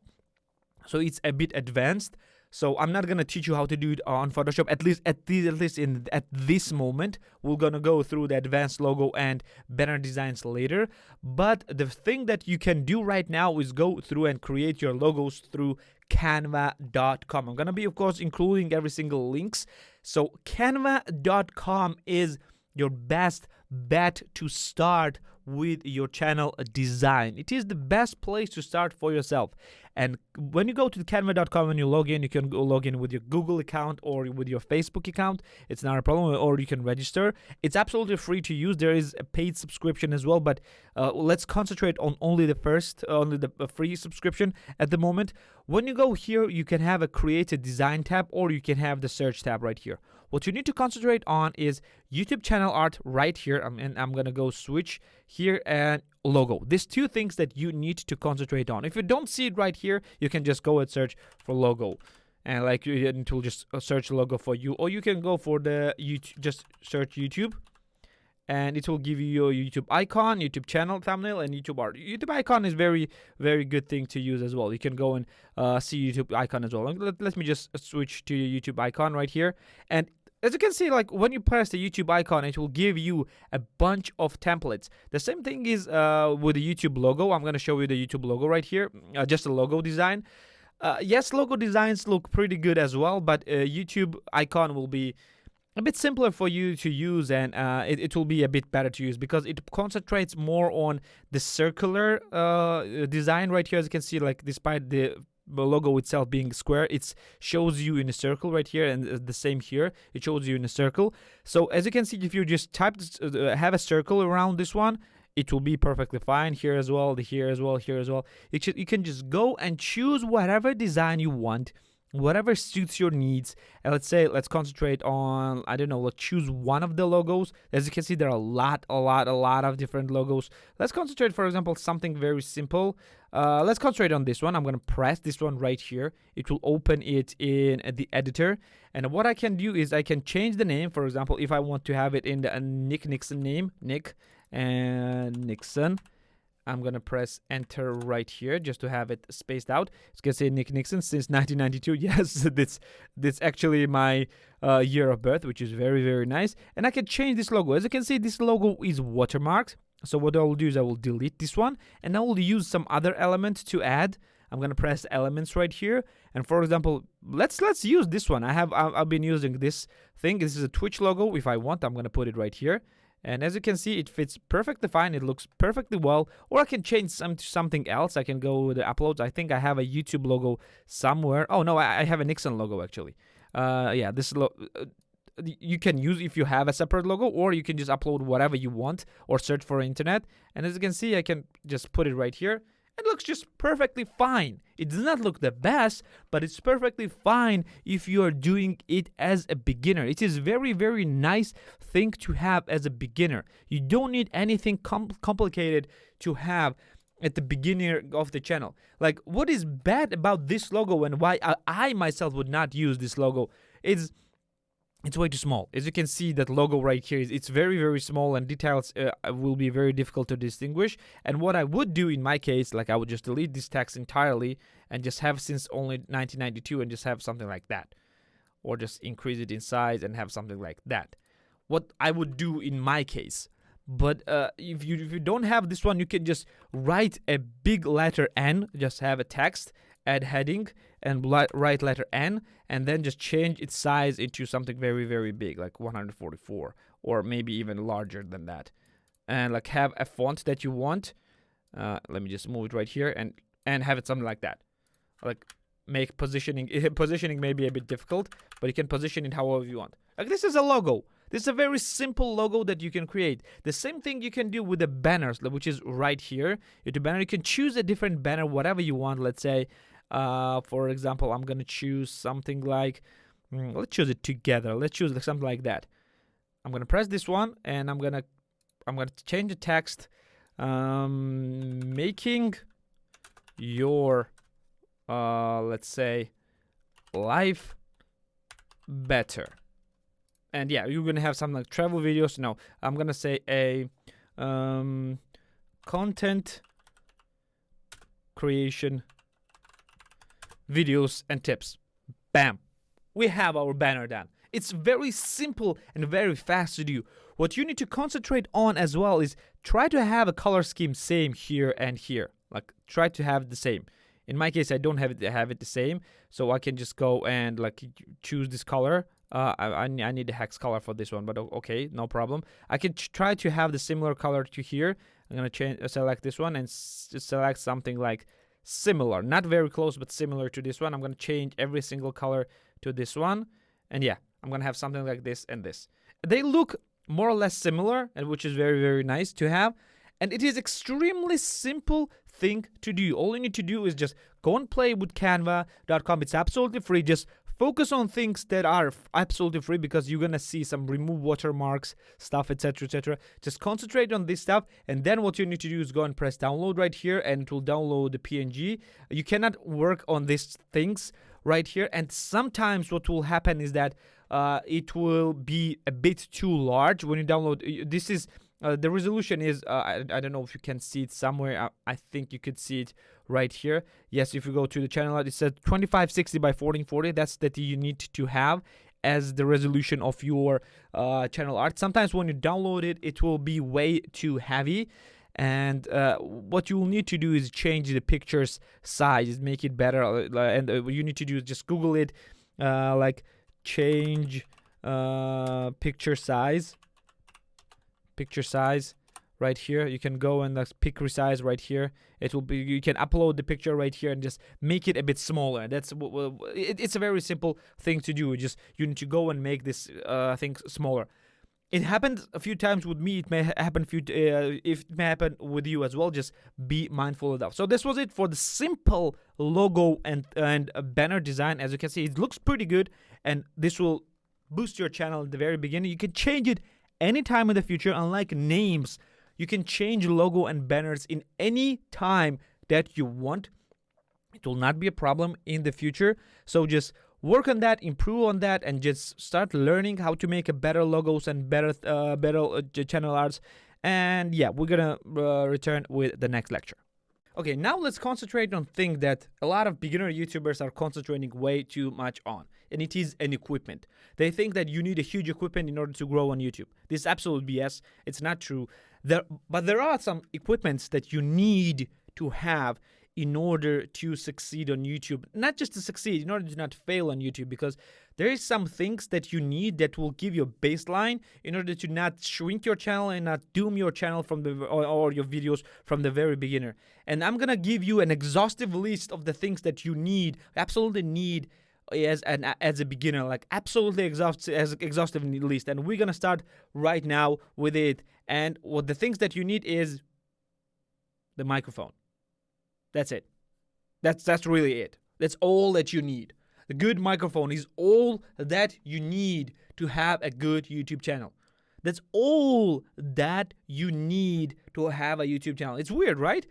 So it's a bit advanced. So I'm not gonna teach you how to do it on Photoshop. At least at this moment, we're gonna go through the advanced logo and banner designs later. But the thing that you can do right now is go through and create your logos through Canva.com. I'm gonna be, of course, including every single links. So Canva.com is your best bet to start with your channel design. It is the best place to start for yourself. And when you go to canva.com and you log in, you can go log in with your Google account or with your Facebook account. It's not a problem, or you can register. It's absolutely free to use. There is a paid subscription as well, but let's concentrate on only the free subscription at the moment. When you go here, you can have a create a design tab, or you can have the search tab right here. What you need to concentrate on is YouTube channel art right here. And I'm gonna go switch here, and logo. These two things that you need to concentrate on. If you don't see it right here, you can just go and search for logo, and like it will just search logo for you, or you can go for the YouTube, just search YouTube, and it will give you your YouTube icon, YouTube channel thumbnail, and YouTube art. YouTube icon is very, very good thing to use as well. You can go and see YouTube icon as well. Let me just switch to your YouTube icon right here. And as you can see, like when you press the YouTube icon, it will give you a bunch of templates. The same thing is with the YouTube logo. I'm going to show you the YouTube logo right here, just a logo design. Yes, logo designs look pretty good as well, but YouTube icon will be a bit simpler for you to use, and it will be a bit better to use because it concentrates more on the circular design right here. As you can see, like despite the logo itself being square, it shows you in a circle right here, and the same here, it shows you in a circle. So as you can see, if you just have a circle around this one, it will be perfectly fine. Here as well, here as well, here as well. You can just go and choose whatever design you want, whatever suits your needs. And let's concentrate on, I don't know, let's choose one of the logos. As you can see, there are a lot of different logos. Let's concentrate, for example, something very simple. Let's concentrate on this one. I'm going to press this one right here. It will open it in the editor. And what I can do is I can change the name. For example, if I want to have it in the Nick Nyxson name, Nick and Nyxson, I'm going to press enter right here just to have it spaced out. It's going to say Nick Nyxson since 1992. Yes, that's actually my year of birth, which is very, very nice. And I can change this logo. As you can see, this logo is watermarked. So what I will do is I will delete this one, and I will use some other element to add. I'm going to press elements right here. And for example, let's use this one. I've been using this thing. This is a Twitch logo. If I want, I'm going to put it right here. And as you can see, it fits perfectly fine. It looks perfectly well. Or I can change something else. I can go with the uploads. I think I have a YouTube logo somewhere. Oh, no, I have a Nyxson logo, actually. Yeah, this you can use if you have a separate logo, or you can just upload whatever you want or search for internet. And as you can see, I can just put it right here. It looks just perfectly fine. It does not look the best, but it's perfectly fine if you are doing it as a beginner. It is very, very nice thing to have as a beginner. You don't need anything complicated to have at the beginning of the channel. Like, what is bad about this logo and why I myself would not use this logo is it's way too small. As you can see, that logo right here, it's very, very small, and details will be very difficult to distinguish. And what I would do in my case, like I would just delete this text entirely and just have since only 1992 and just have something like that. Or just increase it in size and have something like that. What I would do in my case. But if you don't have this one, you can just write a big letter N, just have a text, add heading, and write letter N, and then just change its size into something very, very big, like 144, or maybe even larger than that. And like have a font that you want. Let me just move it right here and have it something like that. Like make positioning may be a bit difficult, but you can position it however you want. Like this is a logo. This is a very simple logo that you can create. The same thing you can do with the banners, which is right here. YouTube banner, you can choose a different banner, whatever you want. Let's say, for example, I'm gonna choose something like, let's choose it together. Let's choose something like that. I'm gonna press this one, and I'm gonna change the text, making your, let's say, life better. And yeah, you're gonna have something like travel videos. No, I'm gonna say a content creation videos and tips. Bam, we have our banner done. It's very simple and very fast to do. What you need to concentrate on as well is try to have a color scheme same here and here. Like try to have the same. In my case, I don't have it the same, so I can just go and like choose this color. I need a hex color for this one, but okay, no problem. I can try to have the similar color to here. I'm gonna select this one and select something like similar, not very close, but similar to this one. I'm gonna change every single color to this one, and yeah, I'm gonna have something like this and this. They look more or less similar, and which is very, very nice to have. And it is extremely simple thing to do. All you need to do is just go and play with canva.com. It's absolutely free. Just focus on things that are absolutely free, because you're gonna see some remove watermarks stuff, etc, etc. Just concentrate on this stuff, and then what you need to do is go and press download right here, and it will download the PNG. You cannot work on these things right here, and sometimes what will happen is that it will be a bit too large when you download. This is the resolution is I don't know if you can see it somewhere. I think you could see it right here. Yes, if you go to the channel art, it says 2560 by 1440. That's that you need to have as the resolution of your channel art. Sometimes when you download it, it will be way too heavy, and what you will need to do is change the picture's size, make it better, and what you need to do is just Google it, like change picture size right here. You can go and pick resize right here. It will be, you can upload the picture right here and just make it a bit smaller. That's it's a very simple thing to do. Just you need to go and make this thing smaller. It happened a few times with me. It may happen if it may happen with you as well. Just be mindful of that. So this was it for the simple logo and a banner design. As you can see, it looks pretty good, and this will boost your channel at the very beginning. You can change it anytime in the future. Unlike names, you can change logo and banners in any time that you want. It will not be a problem in the future. So just work on that, improve on that, and just start learning how to make a better logos and better channel arts. And yeah, we're gonna return with the next lecture. Okay, now let's concentrate on thing that a lot of beginner YouTubers are concentrating way too much on, and it is an equipment. They think that you need a huge equipment in order to grow on YouTube. This is absolute BS. It's not true. But there are some equipments that you need to have in order to succeed on YouTube. Not just to succeed, in order to not fail on YouTube, because there is some things that you need that will give you a baseline in order to not shrink your channel and not doom your channel from the or your videos from the very beginner. And I'm gonna give you an exhaustive list of the things that you need, absolutely need as a beginner, like absolutely exhaustive list. And we're gonna start right now with it. And what the things that you need is the microphone. That's it. That's really it. That's all that you need. The good microphone is all that you need to have a good YouTube channel. That's all that you need to have a YouTube channel. It's weird, right?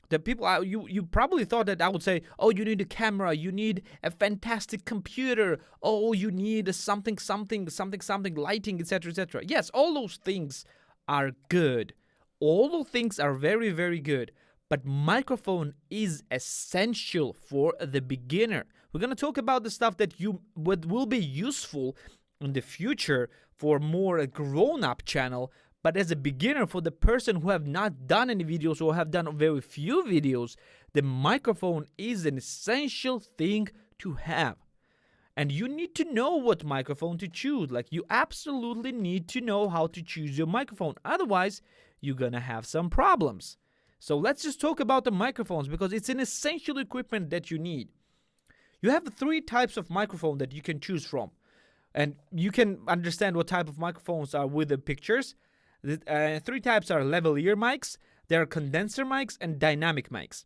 The people, you probably thought that I would say, oh, you need a camera, you need a fantastic computer, oh, you need something, lighting, etc., etc. Yes, all those things are good. All those things are very, very good. But microphone is essential for the beginner. We're going to talk about the stuff that will be useful in the future for more a grown-up channel. But as a beginner, for the person who have not done any videos or have done very few videos, the microphone is an essential thing to have. And you need to know what microphone to choose. Like, you absolutely need to know how to choose your microphone. Otherwise, you're going to have some problems. So let's just talk about the microphones, because it's an essential equipment that you need. You have 3 types of microphone that you can choose from. And you can understand what type of microphones are with the pictures. 3 types are lavalier mics, there are condenser mics, and dynamic mics.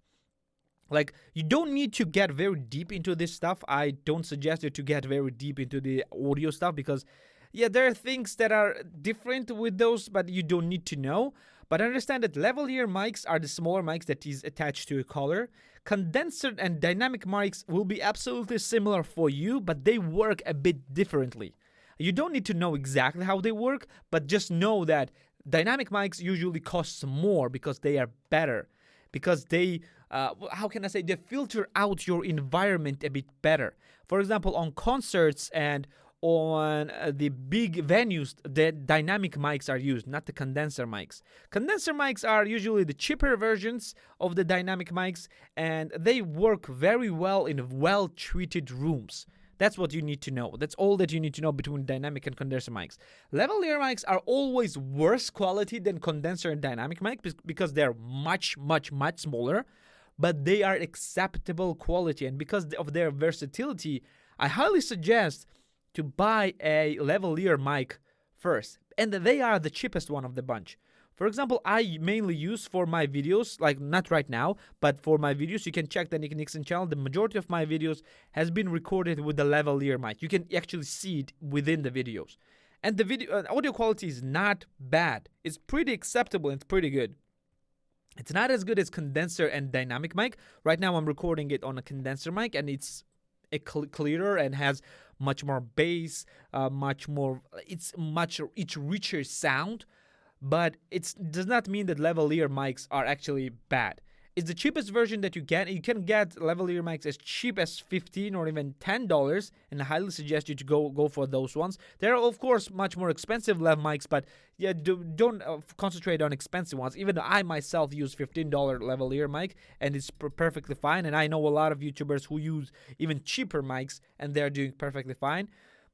Like, you don't need to get very deep into this stuff. I don't suggest you to get very deep into the audio stuff, because yeah, there are things that are different with those, but you don't need to know. But understand that lavalier mics are the smaller mics that is attached to a collar. Condenser and dynamic mics will be absolutely similar for you, but they work a bit differently. You don't need to know exactly how they work, but just know that dynamic mics usually cost more because they are better. Because they, how can I say, they filter out your environment a bit better. For example, on concerts and on the big venues, the dynamic mics are used, not the condenser mics. Condenser mics are usually the cheaper versions of the dynamic mics, and they work very well in well-treated rooms. That's what you need to know. That's all that you need to know between dynamic and condenser mics. Lavalier mics are always worse quality than condenser and dynamic mics because they're much smaller, but they are acceptable quality. And because of their versatility, I highly suggest to buy a lavalier mic first. And they are the cheapest one of the bunch. For example, I mainly use for my videos, like not right now, but for my videos, you can check the Nick Nyxson channel. The majority of my videos has been recorded with the lavalier mic. You can actually see it within the videos. And the video audio quality is not bad. It's pretty acceptable and it's pretty good. It's not as good as condenser and dynamic mic. Right now I'm recording it on a condenser mic and it's clearer and has much more bass, it's richer sound. But it does not mean that lavalier mics are actually bad. It's the cheapest version that you get. You can get lavalier mics as cheap as $15 or even $10, and I highly suggest you to go for those ones. There are, of course, much more expensive lav mics, but yeah, don't concentrate on expensive ones. Even I myself use $15 lavalier mic, and it's perfectly fine. And I know a lot of YouTubers who use even cheaper mics, and they're doing perfectly fine.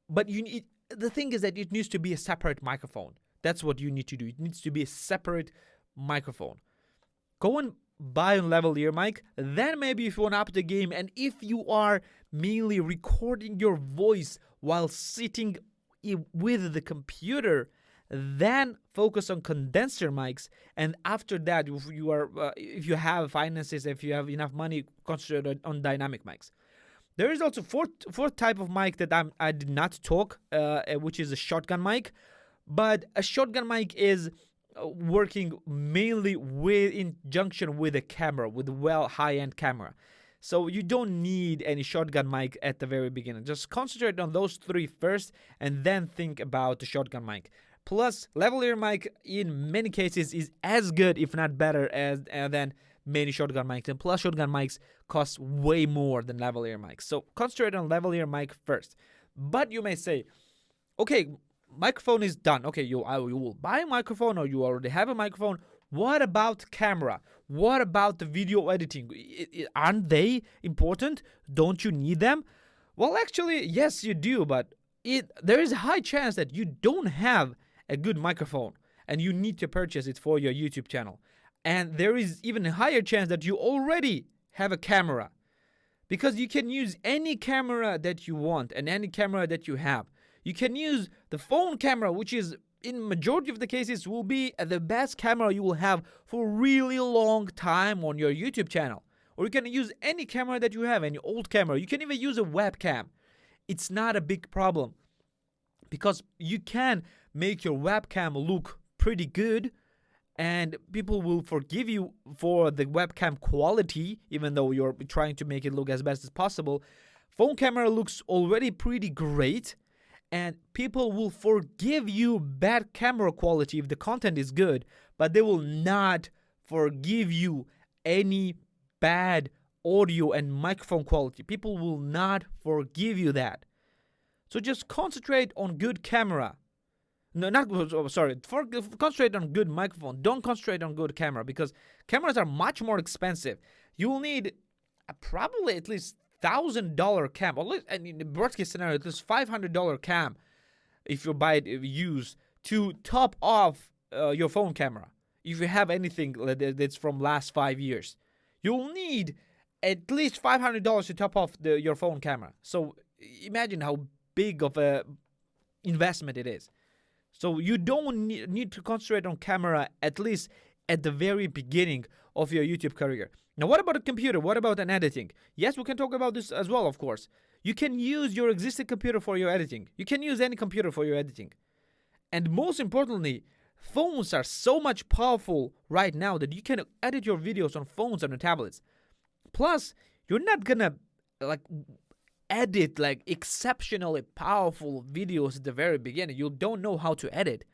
But the thing is that it needs to be a separate microphone. That's what you need to do. It needs to be a separate microphone. Go and buy a lavalier mic. Then maybe if you want to up the game, and if you are mainly recording your voice while sitting with the computer, then focus on condenser mics. And after that, if you have finances, if you have enough money, concentrate on dynamic mics. There is also fourth type of mic that I did not talk, which is a shotgun mic. But a shotgun mic is working mainly in junction with a camera, with a high-end camera. So you don't need any shotgun mic at the very beginning. Just concentrate on those three first and then think about the shotgun mic. Plus, lavalier mic in many cases is as good, if not better, than many shotgun mics. And plus, shotgun mics cost way more than lavalier mics. So concentrate on lavalier mic first. But you may say, okay, microphone is done. Okay, you will buy a microphone or you already have a microphone. What about camera? What about the video editing? Aren't they important? Don't you need them? Well, actually, yes, you do, but there is a high chance that you don't have a good microphone and you need to purchase it for your YouTube channel. And there is even a higher chance that you already have a camera, because you can use any camera that you want and any camera that you have. You can use the phone camera, which is in majority of the cases will be the best camera you will have for a really long time on your YouTube channel. Or you can use any camera that you have, any old camera. You can even use a webcam. It's not a big problem because you can make your webcam look pretty good and people will forgive you for the webcam quality, even though you're trying to make it look as best as possible. Phone camera looks already pretty great. And people will forgive you bad camera quality if the content is good, but they will not forgive you any bad audio and microphone quality. People will not forgive you that. So just concentrate on good camera. Concentrate on good microphone. Don't concentrate on good camera, because cameras are much more expensive. You will need probably at least $1,000 cam, and in the worst case scenario, at least $500 cam if you buy it used to top off your phone camera. If you have anything that's from last 5 years, you'll need at least $500 to top off your phone camera. So imagine how big of a investment it is. So you don't need to concentrate on camera, at least at the very beginning of your YouTube career. Now, what about a computer? What about an editing? Yes, we can talk about this as well, of course. You can use your existing computer for your editing. You can use any computer for your editing. And most importantly, phones are so much powerful right now that you can edit your videos on phones and on tablets. Plus, you're not gonna edit exceptionally powerful videos at the very beginning. You don't know how to edit.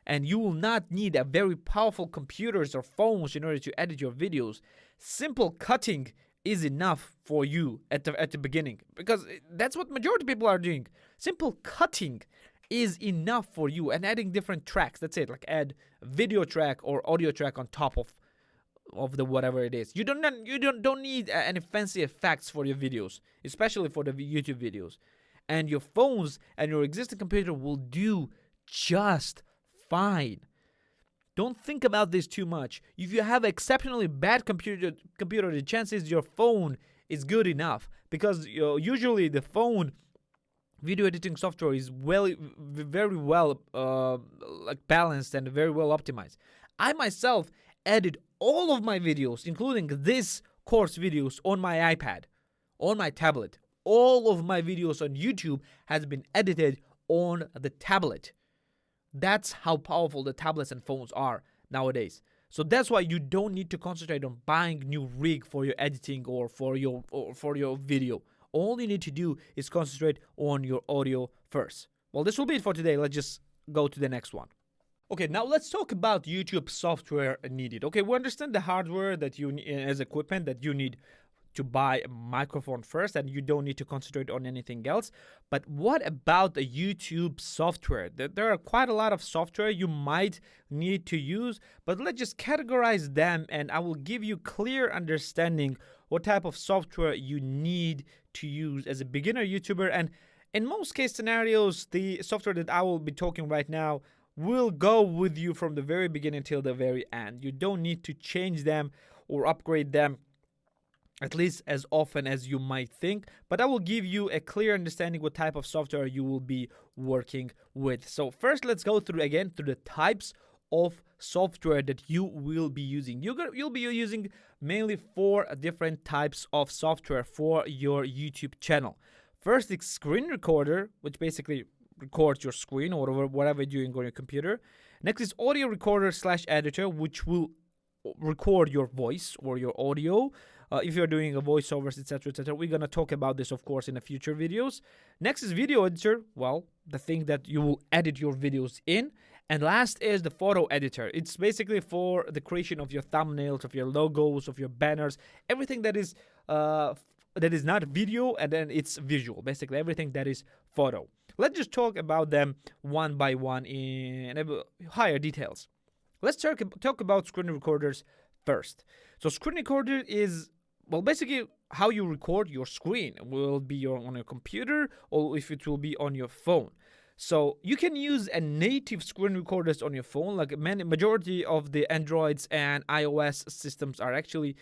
And you will not need a very powerful computers or phones in order to edit your videos. Simple cutting is enough for you at the beginning, because that's what majority of people are doing. Simple cutting is enough for you, and adding different tracks. That's it. Like add video track or audio track on top of the whatever it is. You don't need any fancy effects for your videos, especially for the YouTube videos. And your phones and your existing computer will do just fine. Don't think about this too much. If you have exceptionally bad computer, the chances your phone is good enough, because usually the phone video editing software is very well balanced and very well optimized. I myself edit all of my videos, including this course videos, on my iPad, on my tablet. All of my videos on YouTube has been edited on the tablet. That's how powerful the tablets and phones are nowadays. So that's why you don't need to concentrate on buying new rig for your editing or for your video. All you need to do is concentrate on your audio first. Well, this will be it for today. Let's just go to the next one. Okay, now let's talk about YouTube software needed. Okay, we understand the hardware that you need as equipment that you need to buy a microphone first, and you don't need to concentrate on anything else. But what about the YouTube software? There are quite a lot of software you might need to use, but let's just categorize them, and I will give you clear understanding what type of software you need to use as a beginner YouTuber. And in most case scenarios, the software that I will be talking right now will go with you from the very beginning till the very end. You don't need to change them or upgrade them, at least as often as you might think, but I will give you a clear understanding what type of software you will be working with. So first, let's go through the types of software that you will be using. You'll be using mainly 4 different types of software for your YouTube channel. First, it's screen recorder, which basically records your screen or whatever you're doing on your computer. Next is audio recorder / editor, which will record your voice or your audio. If you're doing a voiceovers, etc., etc. We're gonna talk about this, of course, in the future videos. Next is video editor. Well, the thing that you will edit your videos in. And last is the photo editor. It's basically for the creation of your thumbnails, of your logos, of your banners, everything that is not video, and then it's visual. Basically, everything that is photo. Let's just talk about them one by one in higher details. Let's talk about screen recorders first. So screen recorder is, well, basically how you record your screen. Will it be on your computer or if it will be on your phone. So you can use a native screen recorders on your phone. Like majority of the Androids and iOS systems are actually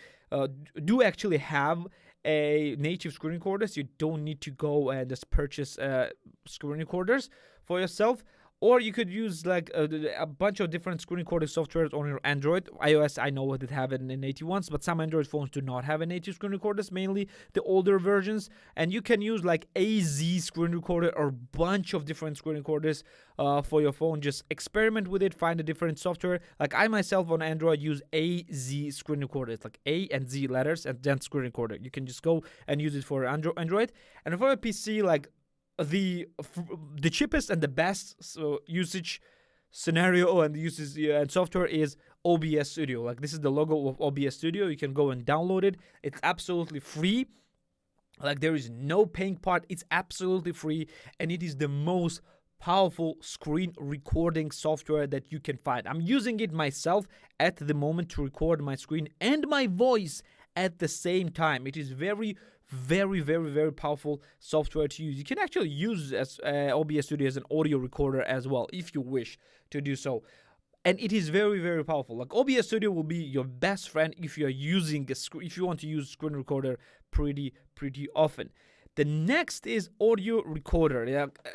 do have a native screen recorders. You don't need to go and just purchase screen recorders for yourself. Or you could use like a bunch of different screen recording softwares on your Android. iOS, I know that have it in native ones, but some Android phones do not have a native screen recorders, mainly the older versions. And you can use like AZ screen recorder or bunch of different screen recorders for your phone. Just experiment with it, find a different software. Like I myself on Android use AZ screen recorder. It's like A and Z letters and then screen recorder. You can just go and use it for Android. And for a PC, like the cheapest and the best usage scenario and uses and software is OBS Studio. Like this is the logo of OBS Studio. You can go and download it. It's absolutely free. Like there is no paying part. It's absolutely free, and it is the most powerful screen recording software that you can find. I'm using it myself at the moment to record my screen and my voice at the same time. It is very powerful software to use. You can actually use OBS Studio as an audio recorder as well if you wish to do so. And it is very powerful. Like OBS Studio will be your best friend if you're using if you want to use screen recorder pretty often. The next is audio recorder.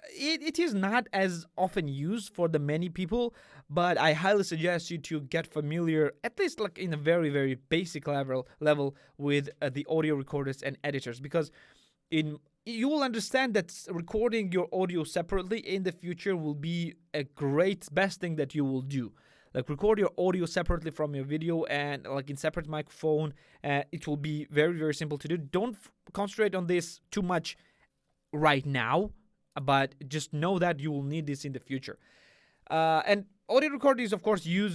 It is not as often used for the many people, but I highly suggest you to get familiar, at least like in a very basic level with the audio recorders and editors, because you will understand that recording your audio separately in the future will be a best thing that you will do. Like record your audio separately from your video and like in separate microphone. It will be very simple to do. Don't concentrate on this too much right now, but just know that you will need this in the future. And audio recordings, of course, you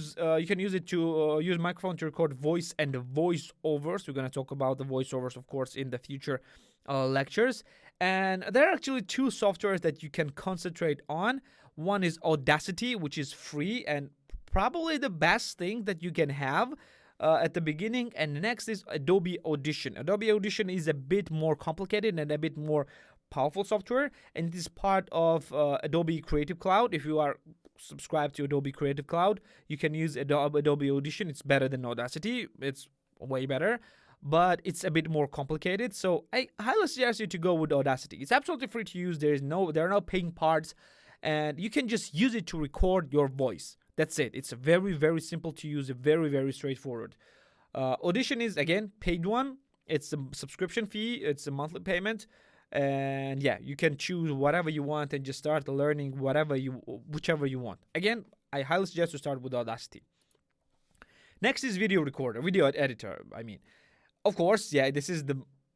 can use it to use microphone to record voice and voiceovers. We're going to talk about the voiceovers, of course, in the future lectures. And there are actually 2 softwares that you can concentrate on. One is Audacity, which is free and probably the best thing that you can have at the beginning. And the next is Adobe Audition. Adobe Audition is a bit more complicated and a bit more powerful software, and it is part of Adobe Creative Cloud. If you are subscribed to Adobe Creative Cloud, you can use Adobe Audition. It's better than Audacity. It's way better, but it's a bit more complicated. So I highly suggest you to go with Audacity. It's absolutely free to use. There are no paying parts, and you can just use it to record your voice. That's it. It's very, very simple to use, very, very straightforward. Audition is, again, paid one. It's a subscription fee. It's a monthly payment. And yeah, you can choose whatever you want and just start learning whichever you want. Again, I highly suggest to start with Audacity. Next is video editor. I mean, of course, yeah, this is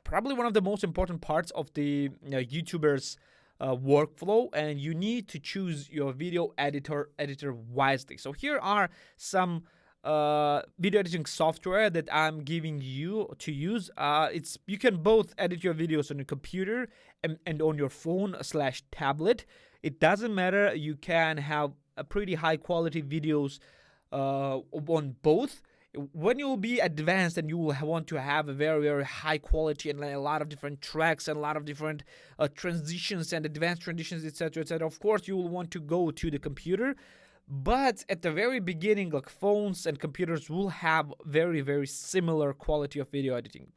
probably one of the most important parts of the YouTubers workflow, and you need to choose your video editor wisely. So here are some video editing software that I'm giving you to use. You can both edit your videos on your computer and on your phone/tablet. It doesn't matter. You can have a pretty high quality videos on both. When you will be advanced and you will want to have a very, very high quality and a lot of different tracks and a lot of different transitions and advanced transitions, etc., etc., of course you will want to go to the computer. But at the very beginning, like, phones and computers will have very, very similar quality of video editing.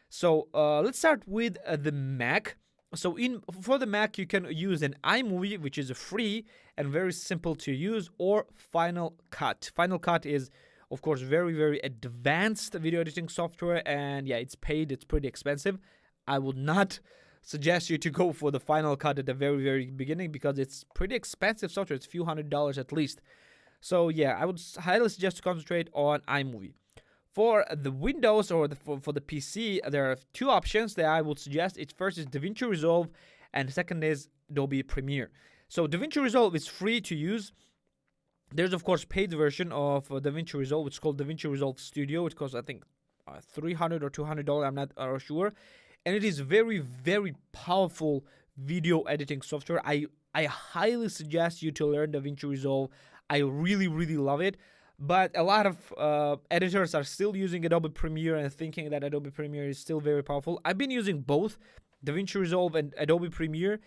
So let's start with the Mac. So for the Mac, you can use an iMovie, which is free and very simple to use, or Final Cut. Final Cut is, of course, very, very advanced video editing software, and yeah, it's paid. It's pretty expensive. I would not suggest you to go for the Final Cut at the very, very beginning, because it's pretty expensive software. It's a few $100s at least. So yeah, I would highly suggest to concentrate on iMovie. For the Windows or for the PC, there are two options that I would suggest. First is DaVinci Resolve, and the second is Adobe Premiere. So DaVinci Resolve is free to use. There's, of course, paid version of DaVinci Resolve, which is called DaVinci Resolve Studio. It costs, I think, $300 or $200. I'm not sure. And it is very, very powerful video editing software. I highly suggest you to learn DaVinci Resolve. I really, really love it. But a lot of editors are still using Adobe Premiere and thinking that Adobe Premiere is still very powerful. I've been using both DaVinci Resolve and Adobe Premiere.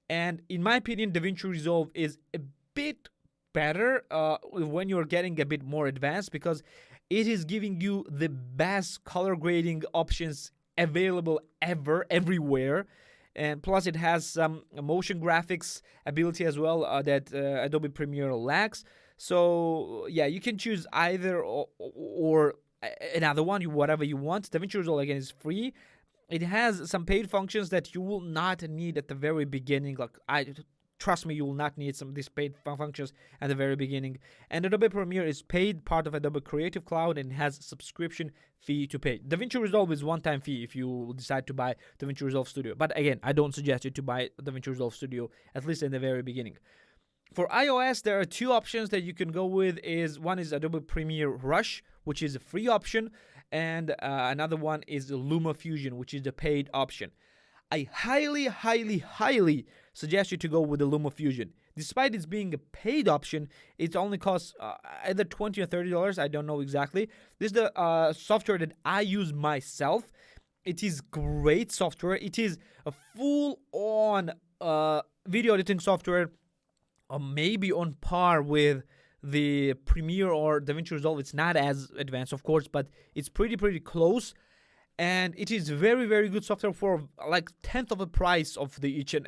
And in my opinion, DaVinci Resolve is a bit better when you're getting a bit more advanced, because it is giving you the best color grading options available everywhere, and plus it has some motion graphics ability as well that Adobe Premiere lacks. So yeah, you can choose either or another one, whatever you want. DaVinci Resolve, again, is free. It has some paid functions that you will not need at the very beginning. Trust me, you will not need some of these paid functions at the very beginning. And Adobe Premiere is paid, part of Adobe Creative Cloud, and has a subscription fee to pay. DaVinci Resolve is one-time fee if you decide to buy DaVinci Resolve Studio. But again, I don't suggest you to buy DaVinci Resolve Studio, at least in the very beginning. For iOS, there are two options that you can go with. One is Adobe Premiere Rush, which is a free option, and another one is LumaFusion, which is the paid option. I highly, highly, highly suggest you to go with the LumaFusion. Despite it being a paid option, it only costs either $20 or $30. I don't know exactly. This is the software that I use myself. It is great software. It is a full-on video editing software, maybe on par with the Premiere or DaVinci Resolve. It's not as advanced, of course, but it's pretty close. And it is very, very good software for like 1/10 of the price of the each and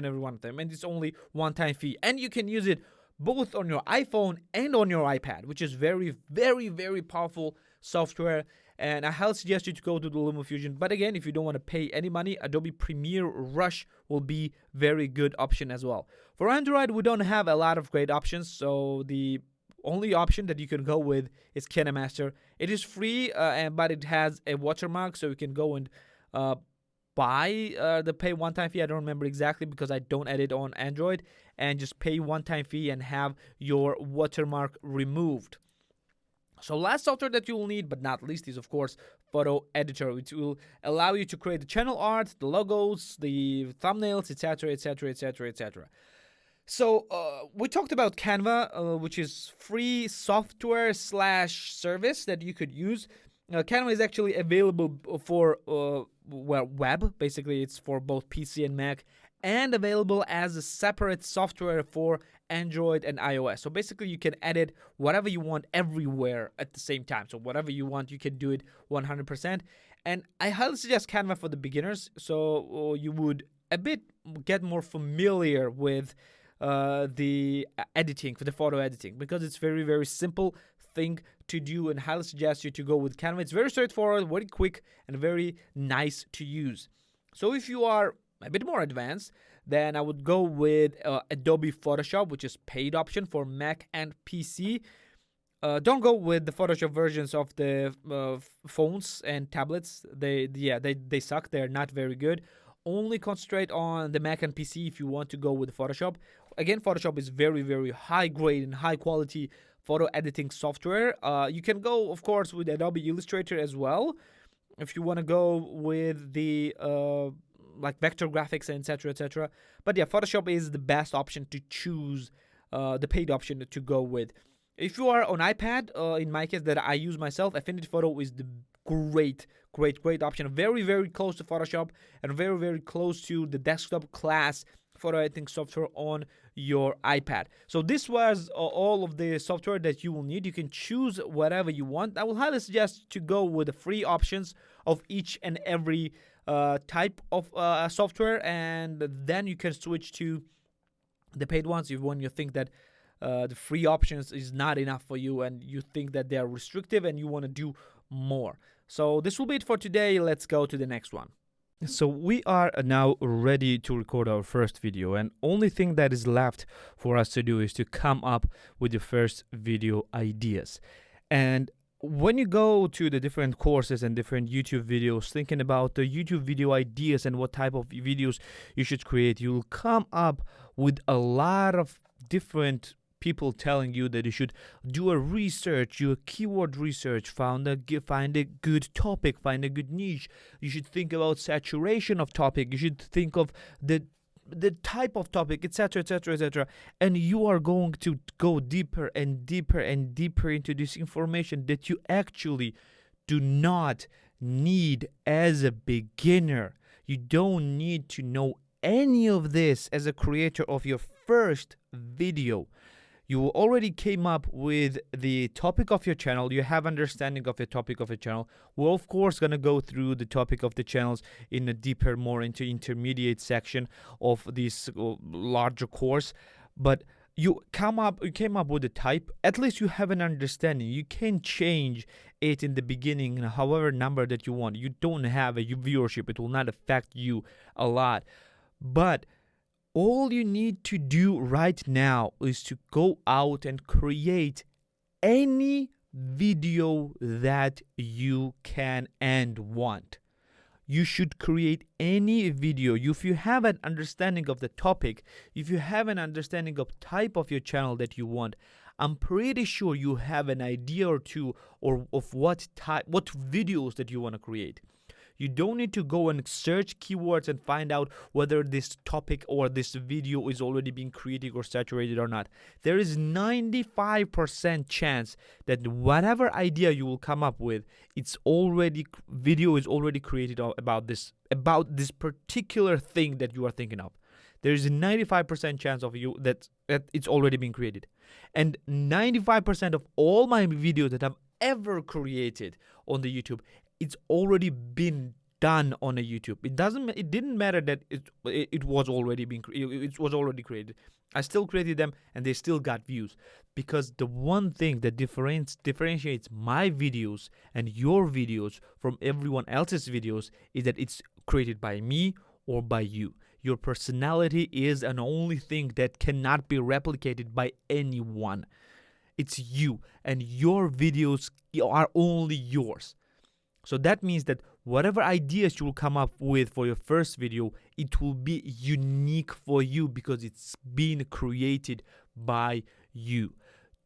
every one of them. And it's only one-time fee. And you can use it both on your iPhone and on your iPad, which is very, very, very powerful software. And I highly suggest you to go to the LumaFusion. But again, if you don't want to pay any money, Adobe Premiere Rush will be very good option as well. For Android, we don't have a lot of great options. So the only option that you can go with is KineMaster. It is free, but it has a watermark, so you can go and buy the pay one-time fee. I don't remember exactly because I don't edit on Android, and just pay one-time fee and have your watermark removed. So last software that you will need, but not least, is of course Photo Editor, which will allow you to create the channel art, the logos, the thumbnails, etc., etc., etc., etc. So we talked about Canva, which is free software / service that you could use. Canva is actually available for web. Basically, it's for both PC and Mac, and available as a separate software for Android and iOS. So basically, you can edit whatever you want everywhere at the same time. So whatever you want, you can do it 100%. And I highly suggest Canva for the beginners. So you would a bit get more familiar with the editing, for the photo editing, because it's very, very simple thing to do, and highly suggest you to go with Canva. It's very straightforward, very quick, and very nice to use. So if you are a bit more advanced, then I would go with Adobe Photoshop, which is paid option for Mac and PC. Don't go with the Photoshop versions of the phones and tablets. They suck. They're not very good. Only concentrate on the Mac and PC if you want to go with Photoshop. Again, Photoshop is very, very high grade and high quality photo editing software. You can go, of course, with Adobe Illustrator as well if you want to go with the like vector graphics and etc. But yeah, Photoshop is the best option to choose, the paid option to go with. If you are on iPad, in my case that I use myself, Affinity Photo is the great option. Very, very close to Photoshop and very, very close to the desktop class photo editing software on your iPad. So this was all of the software that you will need. You can choose whatever you want. I will highly suggest to go with the free options of each and every type of software, and then you can switch to the paid ones when you think that the free options is not enough for you and you think that they are restrictive and you want to do more. So this will be it for today. Let's go to the next one. So we are now ready to record our first video, and only thing that is left for us to do is to come up with the first video ideas. And when you go to the different courses and different YouTube videos, thinking about the YouTube video ideas and what type of videos you should create, you'll come up with a lot of different people telling you that you should do a research, do a keyword research, find a good topic, find a good niche. You should think about saturation of topic. You should think of the type of topic, etc. And you are going to go deeper and deeper and deeper into this information that you actually do not need as a beginner. You don't need to know any of this as a creator of your first video. You already came up with the topic of your channel. You have understanding of the topic of your channel. We're of course going to go through the topic of the channels in a deeper, more into intermediate section of this larger course. But you came up with a type. At least you have an understanding. You can change it in the beginning, however number that you want. You don't have a viewership. It will not affect you a lot. But all you need to do right now is to go out and create any video that you can and want. You should create any video. If you have an understanding of the topic, if you have an understanding of type of your channel that you want, I'm pretty sure you have an idea or two or of what videos that you want to create. You don't need to go and search keywords and find out whether this topic or this video is already being created or saturated or not. There is 95% chance that whatever idea you will come up with, video is already created about this particular thing that you are thinking of. There is a 95% chance of you that it's already been created. And 95% of all my videos that I've ever created on the YouTube, it's already been done on a YouTube. It didn't matter that it was already created. I still created them and they still got views, because the one thing that differentiates my videos and your videos from everyone else's videos is that it's created by me or by you. Your personality is an only thing that cannot be replicated by anyone. It's you, and your videos are only yours. So that means that whatever ideas you will come up with for your first video, it will be unique for you because it's been created by you.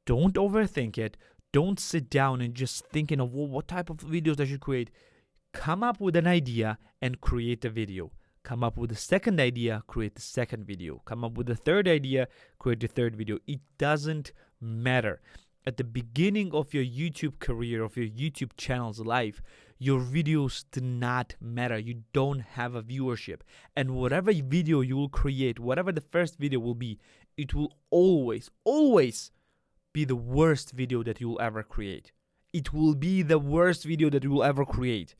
Don't overthink it. Don't sit down and just thinking of what type of videos I should create. Come up with an idea and create a video. Come up with a second idea, create the second video. Come up with a third idea, create the third video. It doesn't matter. At the beginning of your YouTube career, of your YouTube channel's life, your videos do not matter. You don't have a viewership. And whatever video you will create, whatever the first video will be, it will always be the worst video that you will ever create. It will be the worst video that you will ever create.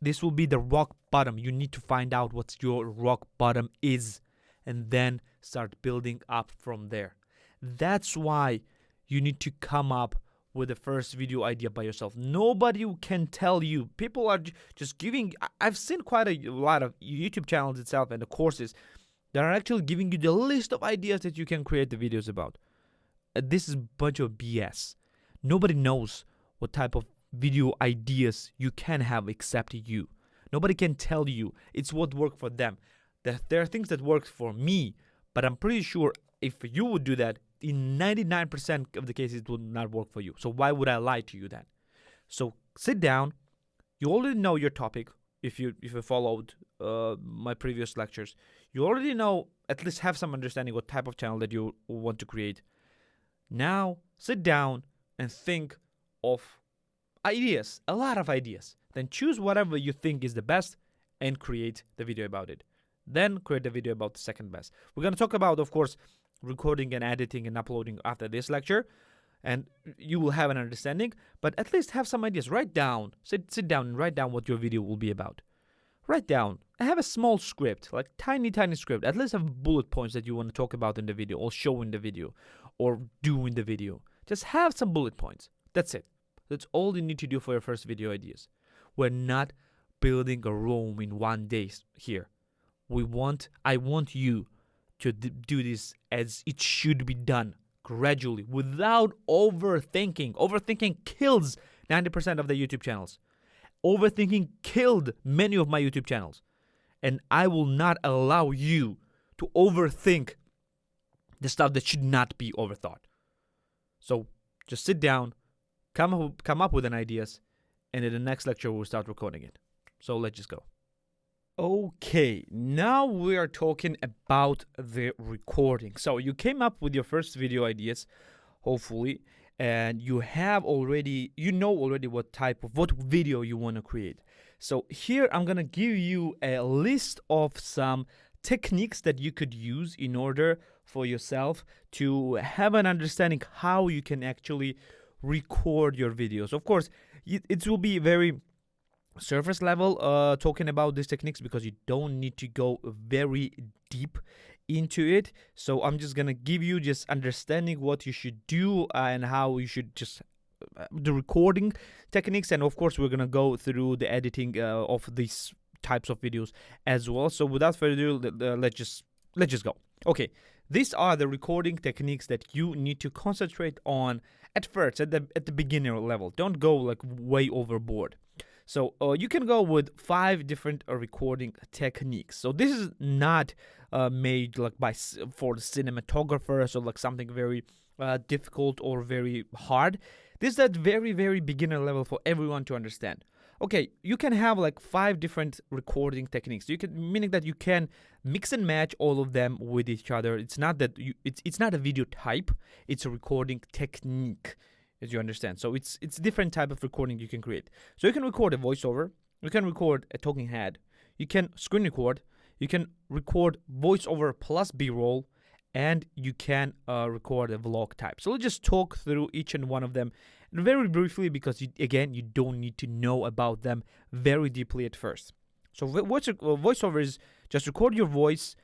This will be the rock bottom. You need to find out what your rock bottom is. and then start building up from there. That's why you need to come up with the first video idea by yourself. Nobody can tell you. People are just giving. I've seen quite a lot of YouTube channels itself and the courses that are actually giving you the list of ideas that you can create the videos about. This is a bunch of BS. Nobody knows what type of video ideas you can have except you. Nobody can tell you it's what worked for them. There are things that worked for me, but I'm pretty sure if you would do that, in 99% of the cases it would not work for you. So why would I lie to you then? So sit down. You already know your topic if you followed my previous lectures. You already know, at least have some understanding what type of channel that you want to create. Now sit down and think of ideas, a lot of ideas. Then choose whatever you think is the best and create the video about it. Then create the video about the second best. We're going to talk about, of course, recording and editing and uploading after this lecture, and you will have an understanding, but at least have some ideas. Write down, sit down and write down what your video will be about. Write down. Have a small script, like tiny script. At least have bullet points that you want to talk about in the video or show in the video or do in the video. Just have some bullet points. That's it. That's all you need to do for your first video ideas. We're not building a Rome in one day here. I want you to do this as it should be done, gradually, without overthinking. Overthinking kills 90% of the YouTube channels. Overthinking killed many of my YouTube channels. And I will not allow you to overthink the stuff that should not be overthought. So just sit down, come up with an ideas, and in the next lecture we'll start recording it. So let's just go. Okay, now we are talking about the recording. So you came up with your first video ideas, hopefully, and you know already what video you want to create. So here I'm gonna give you a list of some techniques that you could use in order for yourself to have an understanding how you can actually record your videos. Of course, it will be very surface level talking about these techniques because you don't need to go very deep into it. So I'm just gonna give you just understanding what you should do and how you should just the recording techniques, and of course we're gonna go through the editing of these types of videos as well. So without further ado, let's just go. Okay, these are the recording techniques that you need to concentrate on at first, at the beginner level. Don't go like way overboard. So you can go with 5 different recording techniques. So this is not made like for the cinematographers or like something very difficult or very hard. This is at very beginner level for everyone to understand. Okay, you can have like 5 different recording techniques. Meaning that you can mix and match all of them with each other. It's not that it's not a video type. It's a recording technique, as you understand. So it's different type of recording you can create. So you can record a voiceover, you can record a talking head, you can screen record, you can record voiceover plus B-roll, and you can record a vlog type. So let's just talk through each and one of them very briefly because you don't need to know about them very deeply at first. So voiceover is just record your voice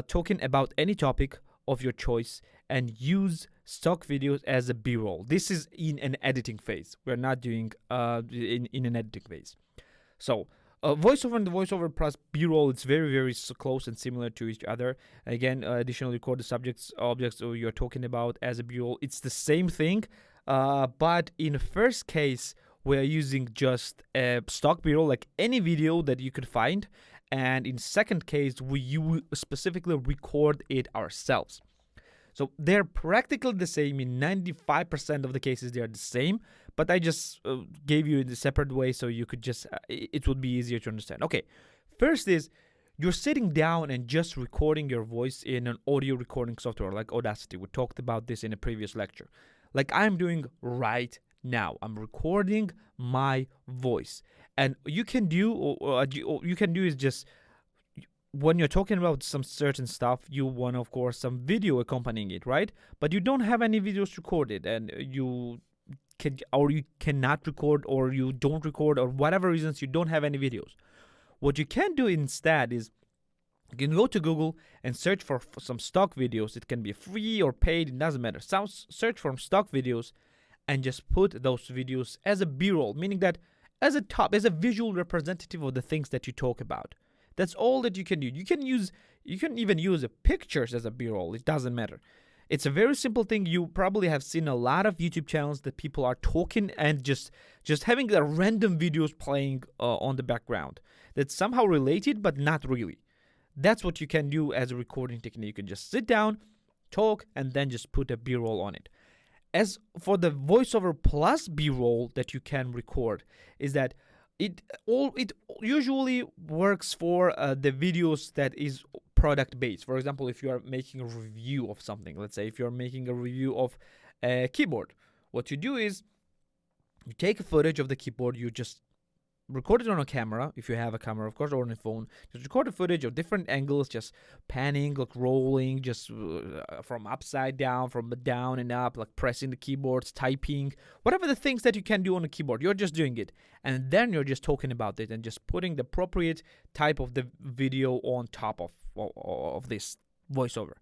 talking about any topic of your choice and use stock videos as a B-roll. This is in an editing phase. We're not doing in an editing phase. So voiceover and the voiceover plus B-roll, it's very close and similar to each other. Again, additionally record the objects you're talking about as a B-roll. It's the same thing, but in the first case, we're using just a stock B-roll, like any video that you could find. And in second case, you specifically record it ourselves. So they're practically the same. In 95% of the cases, they are the same. But I just gave you in a separate way so you could just, it would be easier to understand. Okay, first is you're sitting down and just recording your voice in an audio recording software like Audacity. We talked about this in a previous lecture. Like I'm doing right now. I'm recording my voice. And you can do is just, when you're talking about some certain stuff, you want, of course, some video accompanying it, right? But you don't have any videos recorded, and you cannot record, or you don't record, or whatever reasons you don't have any videos. What you can do instead is You can go to Google and search for some stock videos. It can be free or paid, it doesn't matter. Search for stock videos and just put those videos as a b-roll, meaning that as a visual representative of the things that you talk about. That's all that you can do. You can even use pictures as a b-roll. It doesn't matter. It's a very simple thing. You probably have seen a lot of YouTube channels that people are talking and just having the random videos playing on the background. That's somehow related, but not really. That's what you can do as a recording technique. You can just sit down, talk, and then just put a b-roll on it. As for the voiceover plus b-roll that you can record, is that it usually works for the videos that is product based. For example, if you are making a review of something, let's say if you're making a review of a keyboard, what you do is you take a footage of the keyboard, you just record it on a camera, if you have a camera, of course, or on a phone. Just record a footage of different angles, just panning, like rolling, just from upside down, from down and up, like pressing the keyboards, typing, whatever the things that you can do on a keyboard. You're just doing it, and then you're just talking about it and just putting the appropriate type of the video on top of this voiceover.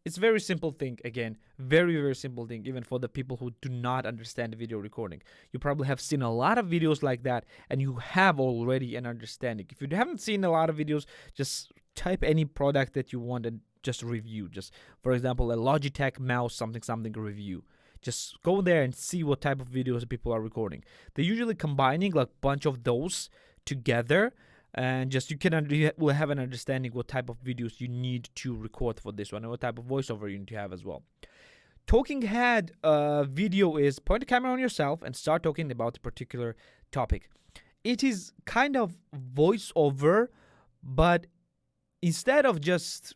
It's a very simple thing, again, very, very simple thing, even for the people who do not understand video recording. You probably have seen a lot of videos like that, and you have already an understanding. If you haven't seen a lot of videos, just type any product that you want and just review. Just, for example, a Logitech mouse something review. Just go there and see what type of videos people are recording. They're usually combining like a bunch of those together, and just you will have an understanding what type of videos you need to record for this one and what type of voiceover you need to have as well. Talking head video is point the camera on yourself and start talking about a particular topic. It is kind of voiceover, but instead of just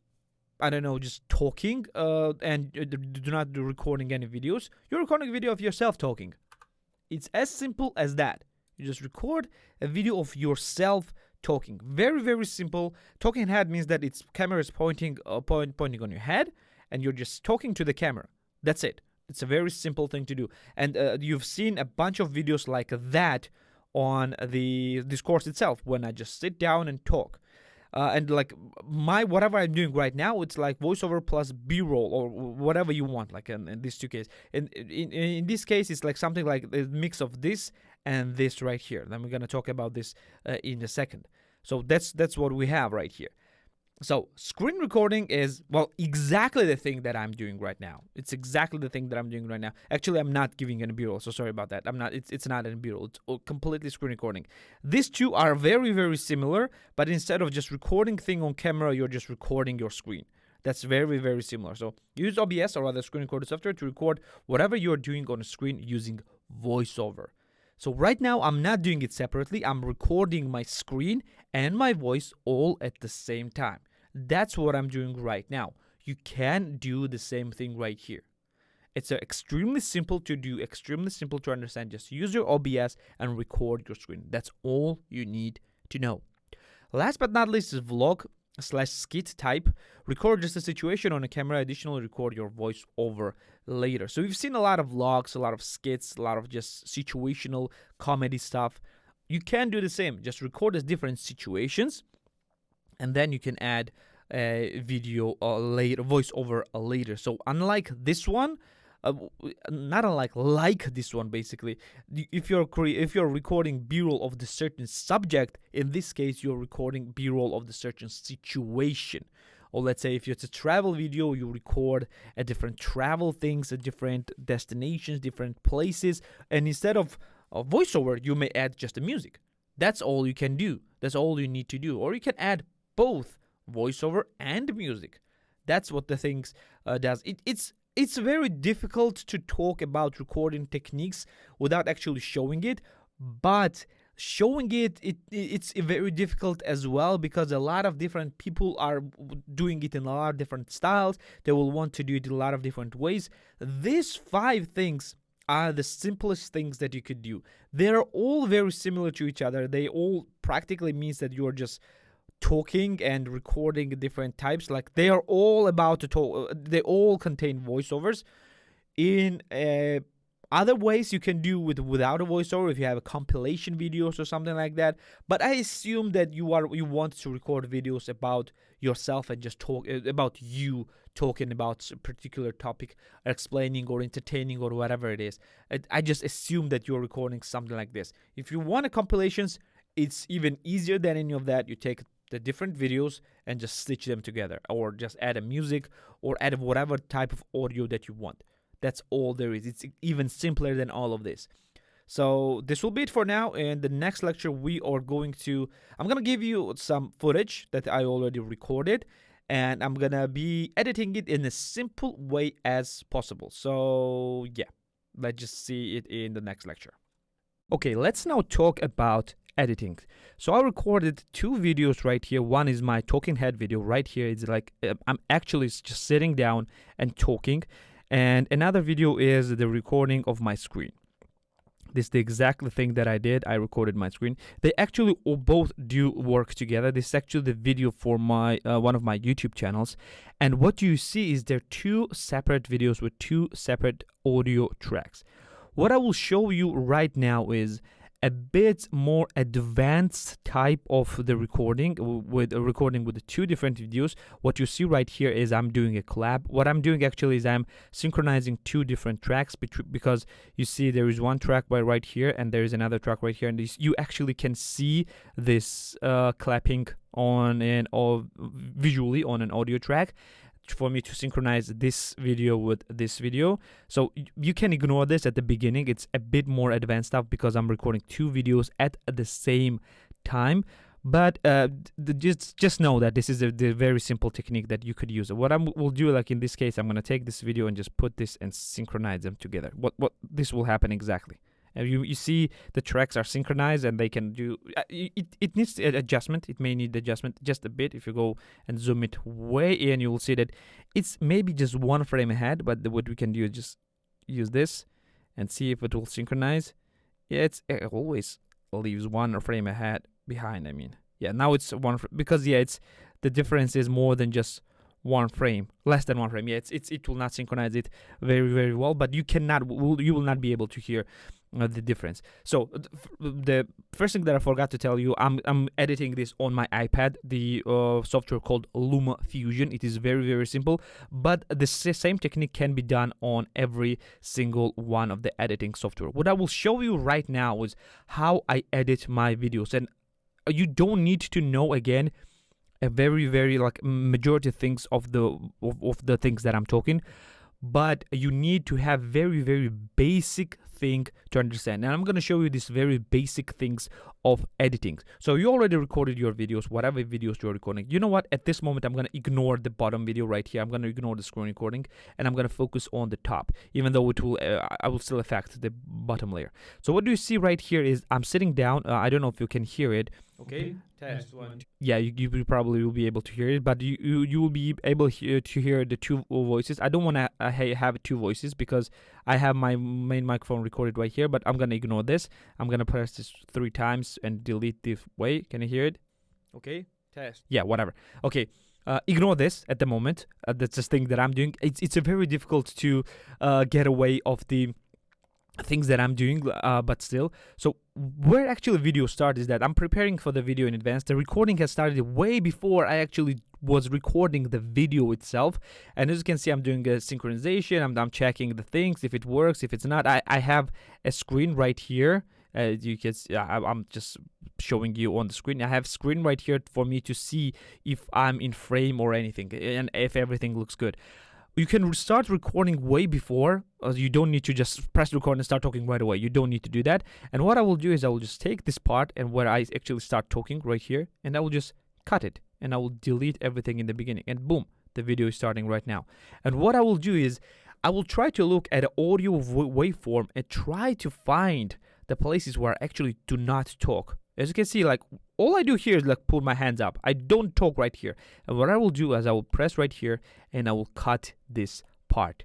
just talking and do not do recording any videos, you're recording a video of yourself talking. It's as simple as that. You just record a video of yourself talking. Very, very simple. Talking head means that its camera is pointing on your head, and you're just talking to the camera. That's it. It's a very simple thing to do. And you've seen a bunch of videos like that on this course itself, when I just sit down and talk. And like whatever I'm doing right now, it's like voiceover plus b-roll or whatever you want, like in these two cases. In this case, it's like something like a mix of this and this right here. Then we're going to talk about this in a second. So that's what we have right here. So screen recording is, well, exactly the thing that I'm doing right now. It's exactly the thing that I'm doing right now. Actually, I'm not giving any b-roll, so sorry about that. It's not a b-roll. It's completely screen recording. These two are very, very similar, but instead of just recording thing on camera, you're just recording your screen. That's very, very similar. So use OBS or other screen recorder software to record whatever you're doing on a screen using voiceover. So right now, I'm not doing it separately. I'm recording my screen and my voice all at the same time. That's what I'm doing right now. You can do the same thing right here. It's extremely simple to do, extremely simple to understand. Just use your OBS and record your screen. That's all you need to know. Last but not least is vlog/skit type. Record just a situation on a camera. Additionally, record your voice over later. So we've seen a lot of vlogs, a lot of skits, a lot of just situational comedy stuff. You can do the same. Just record as different situations, and then you can add a video later, voiceover later. So unlike this one, not unlike this one, basically, if you're recording b-roll of the certain subject, in this case you're recording b-roll of the certain situation. Or let's say if it's a travel video, you record a different travel things, at different destinations, different places, and instead of voiceover, you may add just the music. That's all you can do. That's all you need to do. Or you can add both voiceover and music. That's what the things does. It's very difficult to talk about recording techniques without actually showing it, but showing it's very difficult as well, because a lot of different people are doing it in a lot of different styles. They will want to do it in a lot of different ways. These 5 things are the simplest things that you could do. They're all very similar to each other. They all practically means that you're just talking and recording different types. Like they are all about to talk. They all contain voiceovers in a other ways you can do without a voiceover if you have a compilation videos or something like that. But I assume that you want to record videos about yourself and just talk about you talking about a particular topic, explaining or entertaining or whatever it is. I just assume that you're recording something like this. If you want a compilations, it's even easier than any of that. You take the different videos and just stitch them together, or just add a music or add whatever type of audio that you want. That's all there is. It's even simpler than all of this. So this will be it for now. In the next lecture, I'm going to give you some footage that I already recorded, and I'm going to be editing it in a simple way as possible. So yeah, let's just see it in the next lecture. Okay, let's now talk about editing. So I recorded 2 videos right here. One is my talking head video right here. It's like I'm actually just sitting down and talking. And another video is the recording of my screen. This is the exact thing that I did. I recorded my screen. They actually both do work together. This is actually the video for my one of my YouTube channels. And what you see is they're 2 separate videos with 2 separate audio tracks. What I will show you right now is a bit more advanced type of the recording with the 2 different videos. What you see right here is I'm doing a collab. What I'm doing actually is I'm synchronizing 2 different tracks because you see there is one track right here and there is another track right here, and you actually can see this clapping on visually on an audio track for me to synchronize this video with this video. So you can ignore this at the beginning. It's a bit more advanced stuff because I'm recording 2 videos at the same time. But just know that this is the very simple technique that you could use. What I will do, like in this case, I'm going to take this video and just put this and synchronize them together. What this will happen exactly. You see the tracks are synchronized and they can do it needs adjustment. It may need adjustment just a bit. If you go and zoom it way in, you will see that it's maybe just 1 frame ahead, but what we can do is just use this and see if it will synchronize. Yeah, it always leaves 1 frame ahead behind. I mean, yeah, now it's 1 because yeah, it's the difference is more than just 1 frame, less than 1 frame. Yeah, it will not synchronize it very well, but you will not be able to hear the difference. So the first thing that I forgot to tell you, I'm editing this on my iPad, the software called Luma Fusion. It is very simple, but the same technique can be done on every single one of the editing software. What I will show you right now is how I edit my videos, and you don't need to know again a very like majority things of the things that I'm talking, but you need to have very basic thing to understand. And I'm going to show you these very basic things of editing. So you already recorded your videos, whatever videos you're recording. You know what? At this moment, I'm going to ignore the bottom video right here. I'm going to ignore the screen recording, and I'm going to focus on the top, even though I will still affect the bottom layer. So what do you see right here is I'm sitting down. I don't know if you can hear it. Okay, test 1. Yeah, you probably will be able to hear it, but you will be able to hear the 2 voices. I don't want to have 2 voices because I have my main microphone recorded right here, but I'm going to ignore this. I'm going to press this 3 times and delete this way. Can you hear it? Okay, test. Yeah, whatever. Okay. Ignore this at the moment. That's the thing that I'm doing. It's a very difficult to get away of the things that I'm doing, but still. So where actually video starts is that I'm preparing for the video in advance. The recording has started way before I actually was recording the video itself, and as you can see, I'm doing a synchronization. I'm checking the things, if it works, if it's not. I have a screen right here. You can see, I'm just showing you on the screen. I have screen right here for me to see if I'm in frame or anything, and if everything looks good. You can start recording way before. You don't need to just press record and start talking right away. You don't need to do that. And what I will do is I will just take this part and where I actually start talking right here, and I will just cut it, and I will delete everything in the beginning, and boom, the video is starting right now. And what I will do is I will try to look at the audio waveform and try to find the places where I actually do not talk. As you can see, like all I do here is like put my hands up. I don't talk right here. And what I will do is I will press right here and I will cut this part.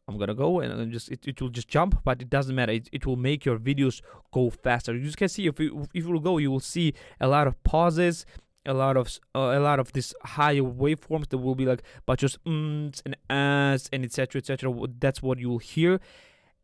I'm gonna go and just it will just jump, but it doesn't matter. It will make your videos go faster. You can see if you will go, you will see a lot of pauses, a lot of this high waveforms that will be like but just and as and etc. That's what you will hear.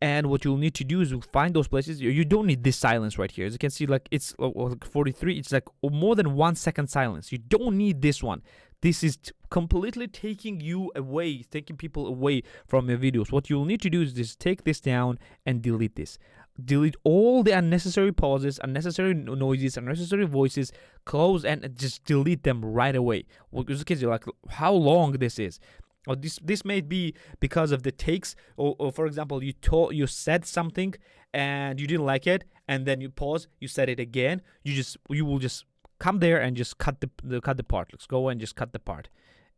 And what you'll need to do is find those places. You don't need this silence right here. As you can see, like it's like 43. It's like more than 1 second silence. You don't need this one. This is completely taking you away, taking people away from your videos. What you'll need to do is just take this down and delete this. Delete all the unnecessary pauses, unnecessary noises, unnecessary voices. Close and just delete them right away. Well, because you're like, how long this is. Or this may be because of the takes, or for example, you said something and you didn't like it, and then you pause, you said it again. You will just come there and just cut the part. Let's go and just cut the part.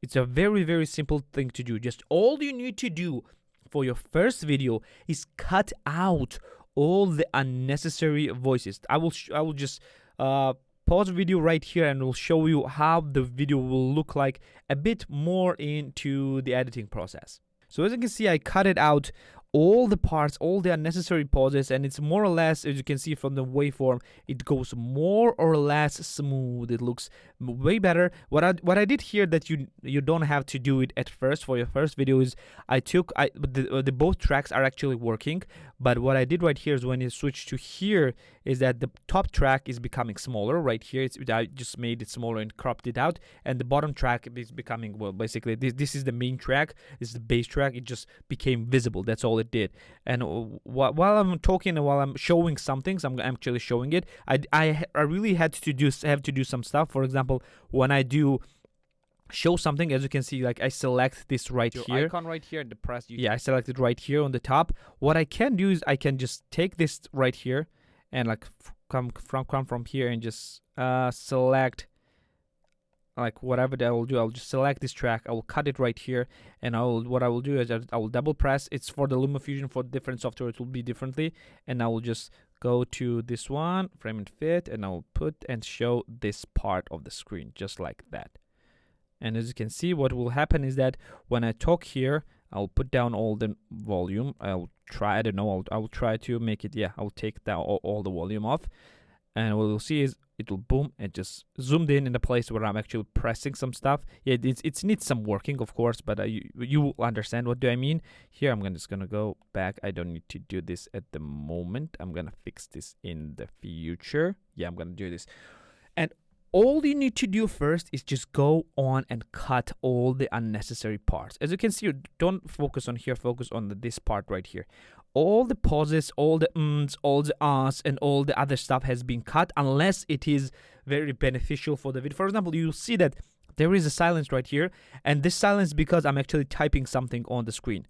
It's a very, very simple thing to do. Just all you need to do for your first video is cut out all the unnecessary voices. I will just pause the video right here and we'll show you how the video will look like a bit more into the editing process. So as you can see, I cut it out, all the parts, all the unnecessary pauses, and it's more or less, as you can see from the waveform, it goes more or less smooth. It looks way better. What I did here that you don't have to do it at first for your first video is the both tracks are actually working, but what I did right here is when you switch to here is that the top track is becoming smaller right here. I just made it smaller and cropped it out, and the bottom track is becoming, well, basically this is the main track, this is the bass track. It just became visible. That's all it did. And while I'm talking and while I'm showing some things, I'm actually showing it. I really have to do some stuff. For example, when I do show something, as you can see, like I select this right here, icon right here, the press. Yeah, I selected right here on the top. What I can do is I can just take this right here and like come from here and just select like whatever that I will do. I'll just select this track, I will cut it right here, and what I will do is I will double press. It's for the LumaFusion. For different software it will be differently, and I will just go to this one, frame and fit, and I will put and show this part of the screen just like that. And as you can see, what will happen is that when I talk here, I'll put down all the volume. I'll try, I don't know, I'll try to make it, yeah, I'll take down all the volume off. And what you'll see is it'll boom, it just zoomed in the place where I'm actually pressing some stuff. Yeah, it needs some working, of course, but you will understand what do I mean. Here, I'm just gonna go back. I don't need to do this at the moment. I'm gonna fix this in the future. Yeah, I'm gonna do this. And all you need to do first is just go on and cut all the unnecessary parts. As you can see, don't focus on here, focus on this part right here. All the pauses, all the ums, all the ahs, and all the other stuff has been cut unless it is very beneficial for the video. For example, you'll see that there is a silence right here, and this silence because I'm actually typing something on the screen.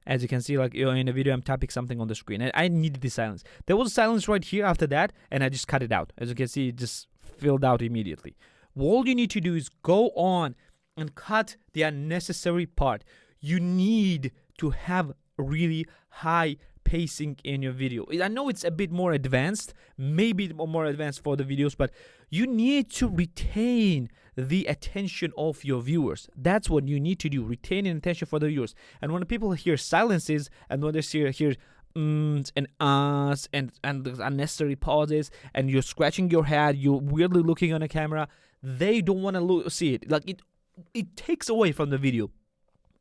As you can see, like in a video, I'm typing something on the screen, and I needed the silence. There was silence right here after that, and I just cut it out. As you can see, it just filled out immediately. All you need to do is go on and cut the unnecessary part. You need to have really high pacing in your video. I know it's a bit more advanced, maybe more advanced for the videos, but you need to retain the attention of your viewers. That's what you need to do, retain an attention for the viewers. And when people hear silences and when they hear and ahs and unnecessary pauses, and you're scratching your head, you're weirdly looking on a camera, they don't want to see it. Like it takes away from the video.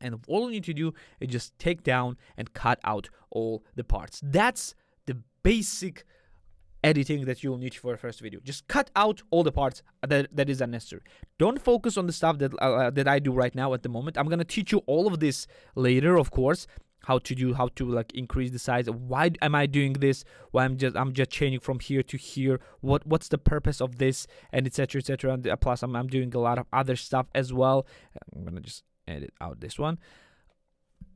And all you need to do is just take down and cut out all the parts. That's the basic editing that you'll need for a first video. Just cut out all the parts that is unnecessary. Don't focus on the stuff that I do right now at the moment. I'm gonna teach you all of this later, of course. How to like increase the size. Why am I doing this? Why I'm just changing from here to here. What's the purpose of this? And etc. etc. And plus I'm doing a lot of other stuff as well. I'm gonna just edit out this one.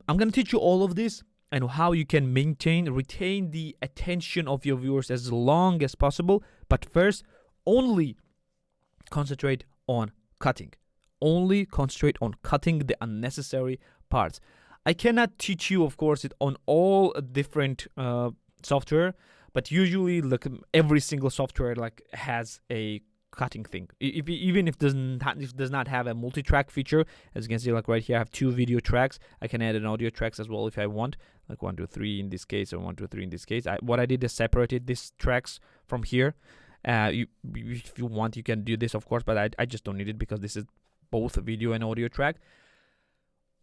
I'm gonna teach you all of this and how you can retain the attention of your viewers as long as possible. But first, only concentrate on cutting. Only concentrate on cutting the unnecessary parts. I cannot teach you, of course, it on all different software, but usually like every single software like has a cutting thing. Even if it does not have a multi-track feature, as you can see, like right here I have 2 video tracks. I can add an audio tracks as well if I want, like 1 2 3 in this case, or 1 2 3 in this case. What I did is separated these tracks from here. If you want, you can do this, of course, but I just don't need it because this is both a video and audio track.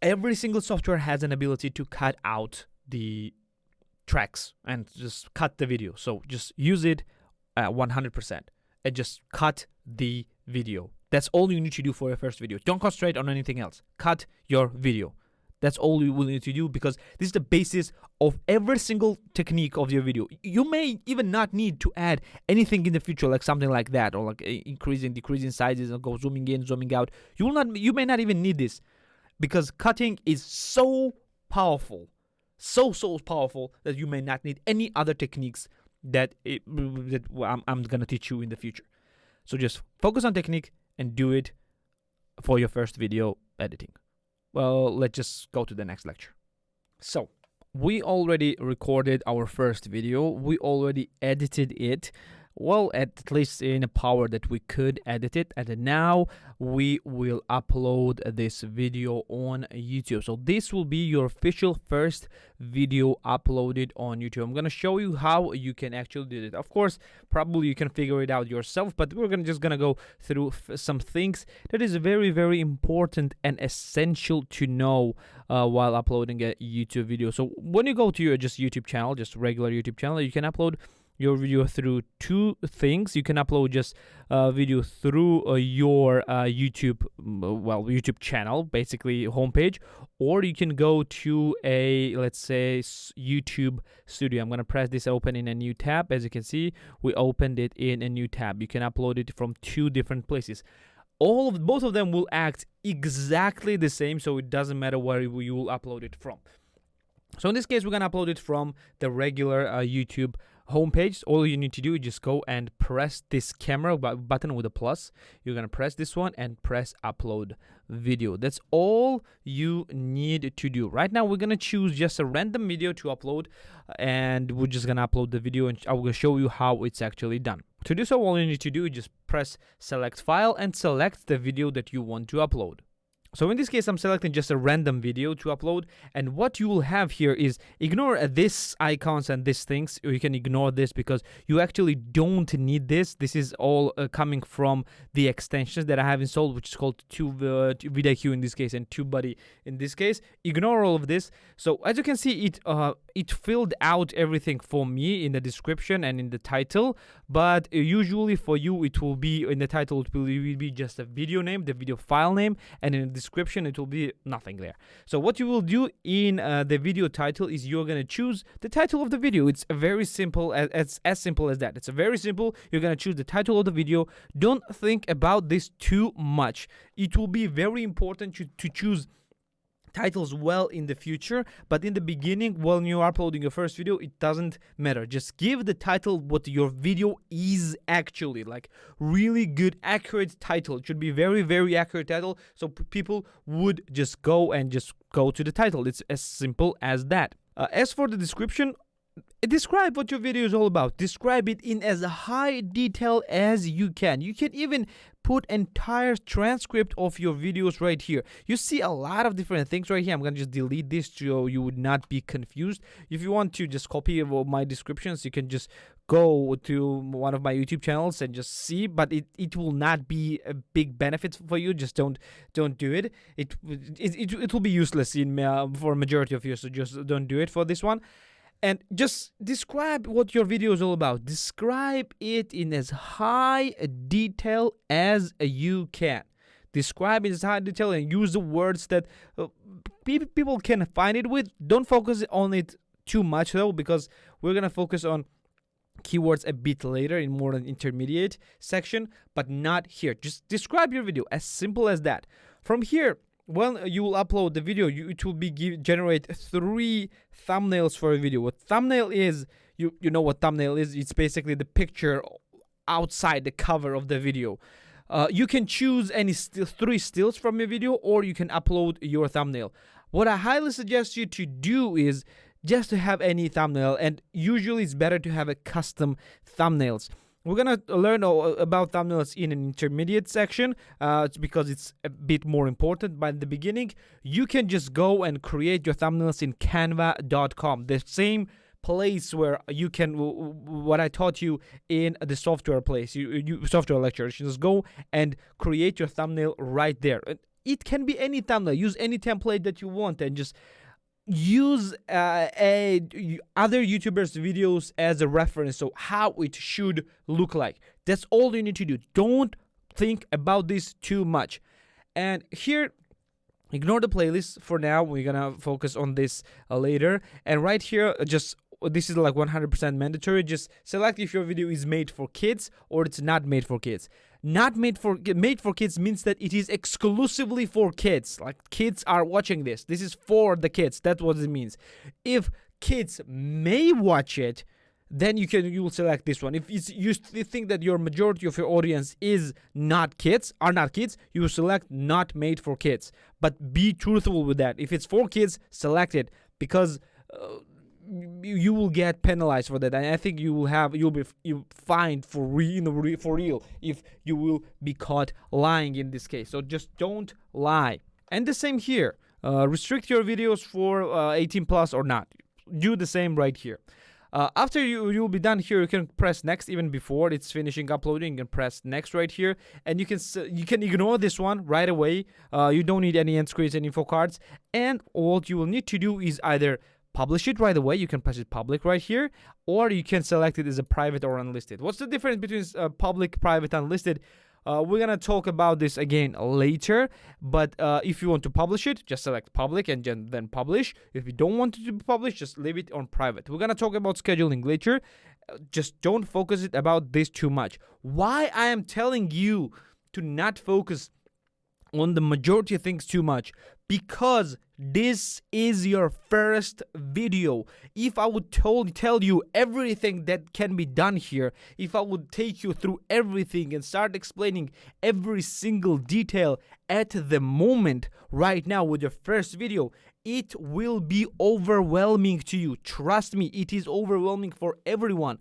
Every single software has an ability to cut out the tracks and just cut the video. So just use it 100% and just cut the video. That's all you need to do for your first video. Don't concentrate on anything else. Cut your video. That's all you will need to do, because this is the basis of every single technique of your video. You may even not need to add anything in the future, like something like that, or like increasing, decreasing sizes, and go zooming in, zooming out. You may not even need this, because cutting is so powerful, so powerful, that you may not need any other techniques that I'm gonna teach you in the future. So just focus on technique and do it for your first video editing. Well, let's just go to the next lecture. So, we already recorded our first video. We already edited it. Well, at least in a power that we could edit it. And now we will upload this video on YouTube. So this will be your official first video uploaded on YouTube. I'm going to show you how you can actually do it. Of course, probably you can figure it out yourself, but we're just going to go through some things that is very, very important and essential to know while uploading a YouTube video. So when you go to your just YouTube channel, just regular YouTube channel, you can upload your video through two things. You can upload just video through your YouTube channel, basically homepage, or you can go to a, let's say, YouTube studio. I'm gonna press this open in a new tab. As you can see, we opened it in a new tab. You can upload it from two different places. Both of them will act exactly the same, so it doesn't matter where you will upload it from. So in this case, we're gonna upload it from the regular YouTube homepage. All you need to do is just go and press this camera button with a plus. You're gonna press this one and press upload video. That's all you need to do. Right now, we're gonna choose just a random video to upload, and we're just gonna upload the video, and I will show you how it's actually done. To do so, all you need to do is just press select file and select the video that you want to upload. So in this case, I'm selecting just a random video to upload, and what you will have here is, ignore this icons and these things, or you can ignore this because you actually don't need this. This is all coming from the extensions that I have installed, which is called vidIQ in this case and TubeBuddy in this case. Ignore all of this. So as you can see, it filled out everything for me in the description and in the title, but usually for you it will be in the title, it will be just a video name, the video file name, and in the description it will be nothing there. So what you will do in the video title is you're going to choose the title of the video. It's very simple, as simple as that. It's very simple. You're going to choose the title of the video. Don't think about this too much. It will be very important to choose titles well in the future, but in the beginning, when you're uploading your first video, it doesn't matter. Just give the title what your video is actually, like really good, accurate title. It should be very, very accurate title, so people would just go to the title. It's as simple as that. As for the description, describe what your video is all about. Describe it in as high detail as you can. You can even put entire transcript of your videos right here. You see a lot of different things right here. I'm gonna just delete this so you would not be confused. If you want to just copy my descriptions, you can just go to one of my YouTube channels and just see, but it will not be a big benefit for you. Just don't do it. It will be useless for a majority of you, so just don't do it for this one. And just describe what your video is all about. Describe it in as high detail as you can. Describe it as high detail and use the words that people can find it with. Don't focus on it too much though, because we're gonna focus on keywords a bit later in more an intermediate section, but not here. Just describe your video, as simple as that. From here, when you will upload the video, it will be generate 3 thumbnails for a video. What thumbnail is, you know what thumbnail is. It's basically the picture outside the cover of the video. You can choose any 3 stills from your video, or you can upload your thumbnail. What I highly suggest you to do is just to have any thumbnail, and usually it's better to have a custom thumbnails. We're gonna learn about thumbnails in an intermediate section because it's a bit more important. But in the beginning, you can just go and create your thumbnails in canva.com, the same place where you can, what I taught you in the software place, software lecture. You just go and create your thumbnail right there. It can be any thumbnail. Use any template that you want and just use other YouTubers' videos as a reference, so how it should look like. That's all you need to do. Don't think about this too much. And here, ignore the playlist for now. We're gonna focus on this later. And right here, just this is like 100% mandatory. Just select if your video is made for kids or it's not made for kids. Not made for kids means that it is exclusively for kids. Like, kids are watching this. This is for the kids. That's what it means. If kids may watch it, then you will select this one. If you think that your majority of your audience are not kids, you will select not made for kids. But be truthful with that. If it's for kids, select it, because you will get penalized for that, and I think you'll be fined for real if you will be caught lying in this case. So just don't lie. And the same here. Restrict your videos for 18 plus or not. Do the same right here. After you'll be done here, you can press next. Even before it's finishing uploading, you can press next right here, and you can ignore this one right away. You don't need any end screens and info cards, and all you will need to do is either publish it right away. You can press it public right here, or you can select it as a private or unlisted. What's the difference between public, private, unlisted? We're gonna talk about this again later, but if you want to publish it, just select public and then publish. If you don't want it to be published, just leave it on private. We're gonna talk about scheduling later. Just don't focus it about this too much. Why I am telling you to not focus on the majority of things too much? Because this is your first video. If I would tell you everything that can be done here, if I would take you through everything and start explaining every single detail at the moment right now with your first video, it will be overwhelming to you. Trust me, it is overwhelming for everyone.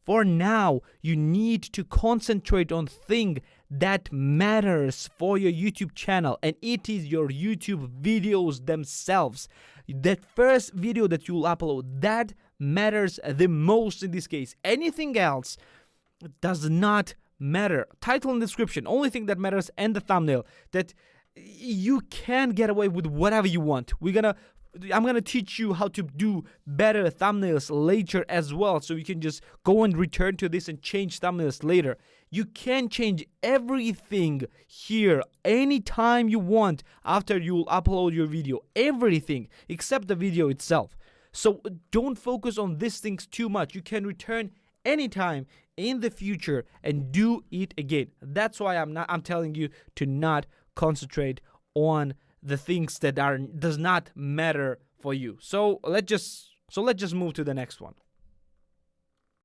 For now, you need to concentrate on things that matters for your YouTube channel, and it is your YouTube videos themselves. That first video that you'll upload, that matters the most in this case. Anything else does not matter. Title and description, only thing that matters, and the thumbnail. That you can get away with whatever you want. I'm gonna teach you how to do better thumbnails later as well, so you can just go and return to this and change thumbnails later. You can change everything here anytime you want after you upload your video. Everything except the video itself. So don't focus on these things too much. You can return anytime in the future and do it again. That's why I'm telling you to not concentrate on the things that does not matter for you. So let's just move to the next one.